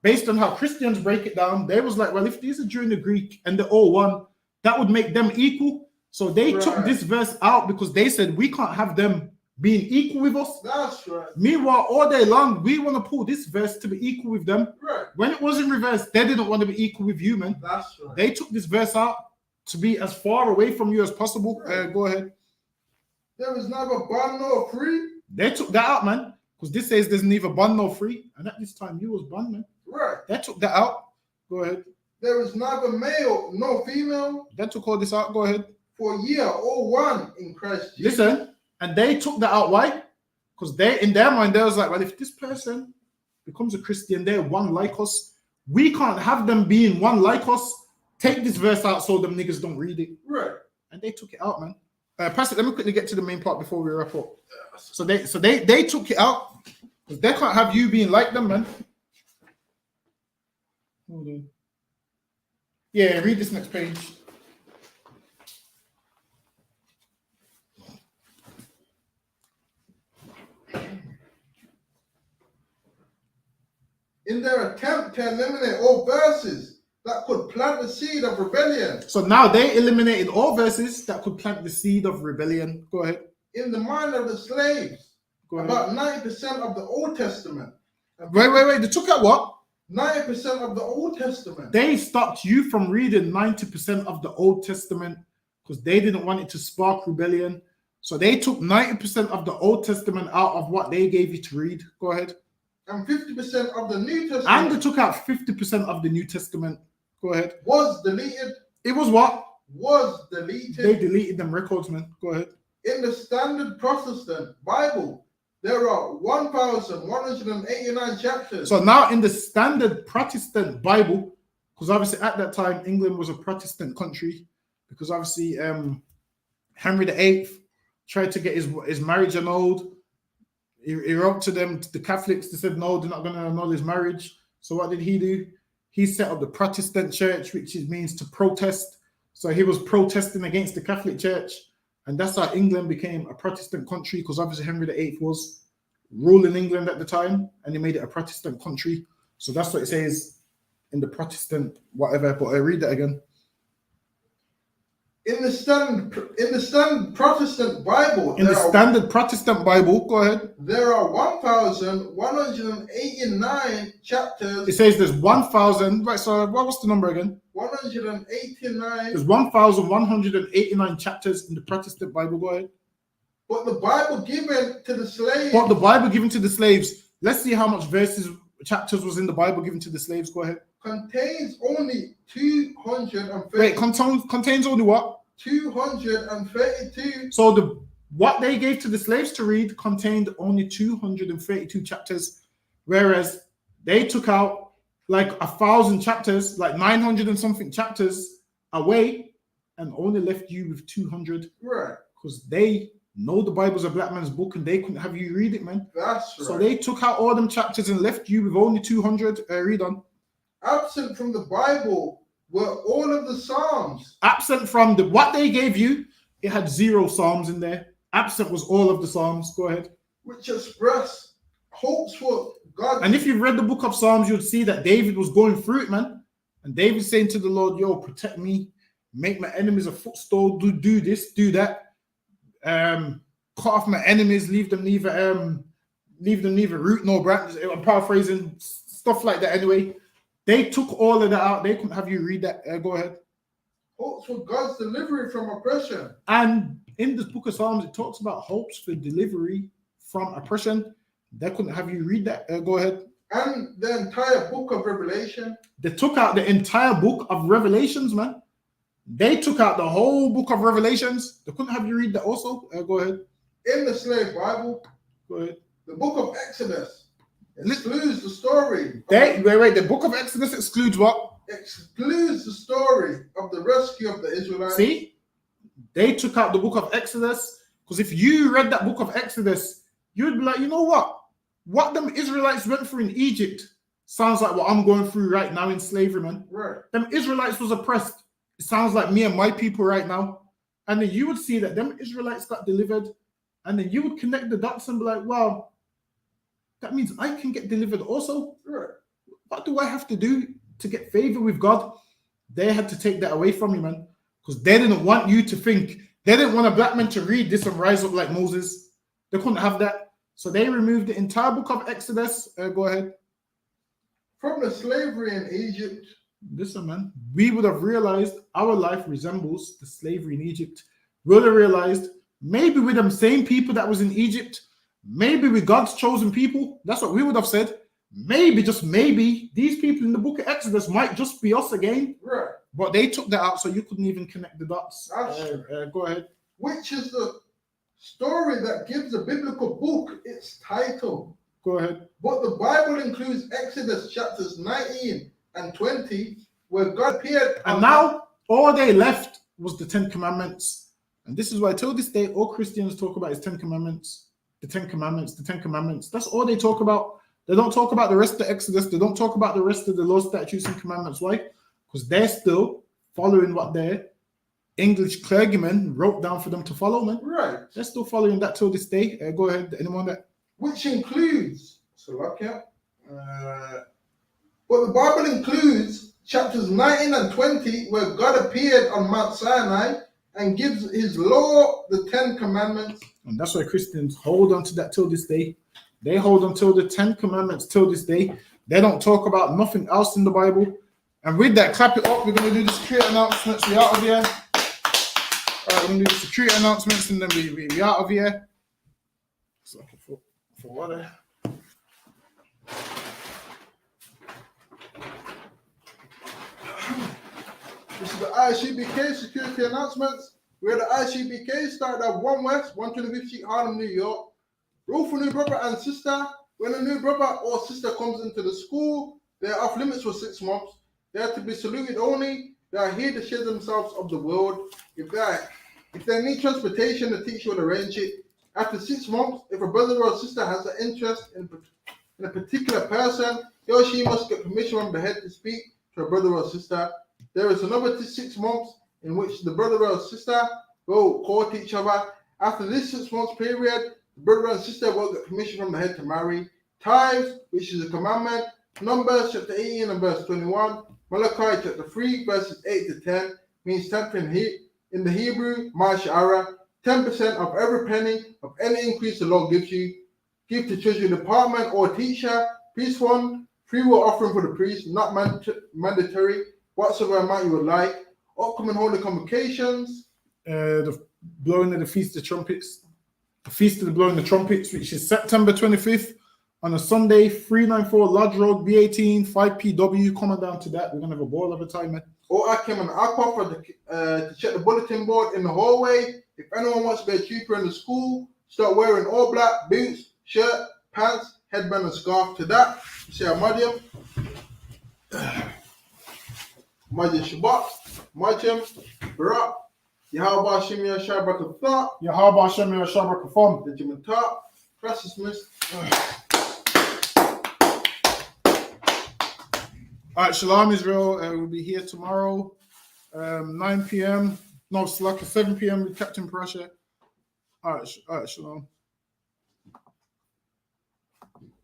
based on how Christians break it down, they was like, well, if there's a Jew and a Greek and they're all one, that would make them equal. So they took this verse out because they said we can't have them being equal with us. That's right. Meanwhile, all day long, we want to pull this verse to be equal with them. Right. When it was in reverse, they didn't want to be equal with you, man. That's right. They took this verse out to be as far away from you as possible. Right. Go ahead. There is neither bond nor free. They took that out, man, because this says there's neither bond nor free. And at this time, you was bond, man. Right. They took that out. Go ahead. There is neither male nor female. They took all this out. Go ahead. For ye are all one in Christ Jesus. Listen, and they took that out. Why? Because they, in their mind, they was like, well, if this person becomes a Christian, they're one like us. We can't have them being one like us. Take this verse out so them niggas don't read it. Right. And they took it out, man. Pastor, let me quickly get to the main part before we wrap up. So they took it out because they can't have you being like them, man. Hold on. Yeah, read this next page. In their attempt to eliminate all verses that could plant the seed of rebellion. So now they eliminated all verses that could plant the seed of rebellion. Go ahead. In the mind of the slaves. Go ahead. About 90% of the Old Testament. Wait. They took out what? 90% of the Old Testament. They stopped you from reading 90% of the Old Testament because they didn't want it to spark rebellion. So they took 90% of the Old Testament out of what they gave you to read. Go ahead. And 50% of the New Testament. And they took out 50% of the New Testament. Go ahead. Was deleted. It was what? Was deleted. They deleted them records, man. Go ahead. In the Standard Protestant Bible, there are 1,189 chapters. So now in the Standard Protestant Bible, because obviously at that time, England was a Protestant country, because obviously Henry VIII tried to get his marriage annulled. He wrote to them, to the Catholics, they said, no, they're not going to annul his marriage. So what did he do? He set up the Protestant church, which means to protest. So he was protesting against the Catholic Church. And that's how England became a Protestant country, because obviously Henry VIII was ruling England at the time, and he made it a Protestant country. So that's what it says in the Protestant whatever. But I read that again. In the Standard Protestant Bible. In the Standard Protestant Bible, go ahead. There are 1,189 chapters. It says there's 1,000. Right, so what's the number again? 189. There's 1,189 chapters in the Protestant Bible. Go ahead. But the Bible given to the slaves. But the Bible given to the slaves. Let's see how much chapters was in the Bible given to the slaves. Go ahead. Contains only 230. Wait, contains only what? 232. So what they gave to the slaves to read contained only 232 chapters, whereas they took out like 1,000 chapters, like 900 and something chapters away, and only left you with 200. Right. Because they know the Bible's a black man's book and they couldn't have you read it, man. That's right. So they took out all them chapters and left you with only 200. Read on. Absent from the Bible were all of the Psalms. Absent from what they gave you, it had 0 Psalms in there. Absent was all of the Psalms. Go ahead. Which express hopes for God. And if you've read the book of Psalms, you'd see that David was going through it, man. And David saying to the Lord, yo, protect me, make my enemies a footstool, do this, do that. Cut off my enemies, leave them neither root nor branch. I'm paraphrasing, stuff like that anyway. They took all of that out. They couldn't have you read that. Go ahead. Hopes for God's delivery from oppression. And in this book of Psalms, it talks about hopes for delivery from oppression. They couldn't have you read that. Go ahead. And the entire book of Revelation. They took out the entire book of Revelations, man. They took out the whole book of Revelations. They couldn't have you read that also. Go ahead. In the slave Bible, Go ahead. the book of Exodus excludes the story. Wait. The book of Exodus excludes what? Excludes the story of the rescue of the Israelites. See? They took out the book of Exodus, because if you read that book of Exodus, you'd be like, you know what? What them Israelites went through in Egypt sounds like what I'm going through right now in slavery, man. Right. Them Israelites was oppressed. It sounds like me and my people right now. And then you would see that them Israelites got delivered, and then you would connect the dots and be like, wow, that means I can get delivered also. Right. What do I have to do to get favor with God? They had to take that away from you, man, because they didn't want you to think. They didn't want a black man to read this and rise up like Moses. They couldn't have that. So they removed the entire book of Exodus. Go ahead. From the slavery in Egypt. Listen, man, we would have realized our life resembles the slavery in Egypt. We would have realized maybe with them same people that was in Egypt, maybe with God's chosen people. That's what we would have said. Maybe, just maybe, these people in the book of Exodus might just be us again. Right. But they took that out, so you couldn't even connect the dots. Go ahead. Which is the story that gives the biblical book its title. Go ahead. But the Bible includes Exodus chapters 19 and 20, where God appeared. And now, all they left was the 10 Commandments. And this is why, till this day, all Christians talk about is 10 Commandments. The 10 Commandments, the 10 Commandments. That's all they talk about. They don't talk about the rest of the Exodus. They don't talk about the rest of the law, statutes, and commandments. Why? Because they're still following what their English clergymen wrote down for them to follow, man. Right. They're still following that till this day. Go ahead. Anyone that? Which includes, but the Bible includes chapters 19 and 20, where God appeared on Mount Sinai and gives his law, the 10 Commandments. And that's why Christians hold on to that till this day. They hold on to the 10 Commandments till this day. They don't talk about nothing else in the Bible. And with that, clap it up. We're going to do the security announcements. We're out of here. All right, we're going to do the security announcements and then we out of here. So for water. This is the I.S.U.P.K security announcements. We're the I.S.U.P.K started at 1 West, 125th Street, Harlem, New York. Rule for new brother and sister. When a new brother or sister comes into the school, they are off limits for 6 months. They are to be saluted only. They are here to share themselves of the world. If they need transportation, the teacher will arrange it. After 6 months, if a brother or sister has an interest in a particular person, he or she must get permission from the head to speak to a brother or sister. There is another 6 months in which the brother or sister will court each other. After this 6 months period, the brother and sister will get permission from the head to marry. Tithes, which is a commandment. Numbers chapter 18 and verse 21. Malachi chapter 3 verses 8 to 10 means 10th in the Hebrew, Ma'ashara. 10% of every penny of any increase the Lord gives you. Give to treasury department or teacher. Priest fund, free will offering for the priest, not mandatory. Whatsoever amount you would like. Upcoming holy convocations. The blowing of the Feast of Trumpets. The Feast of the Blowing of Trumpets, which is September 25th on a Sunday, 394 Lodge Road, B18, 5PW. Come on down to that. We're going to have a ball of a time, man. Or I came an aqua for to check the bulletin board in the hallway. If anyone wants to be a tutor in the school, start wearing all black, boots, shirt, pants, headband, and scarf. To that, you say Ahmadiyam. Ahmadiyam Shabbat, Ahmadiyam, Barak, Yahweh Hashem Yashar Barakatah, Yahweh Hashem Yashar Barakatah, the Jimatah, class dismissed. All right, Shalom Israel. We'll be here tomorrow, 9 p.m. No, it's like 7 p.m. with Captain Pressure. All right, Shalom.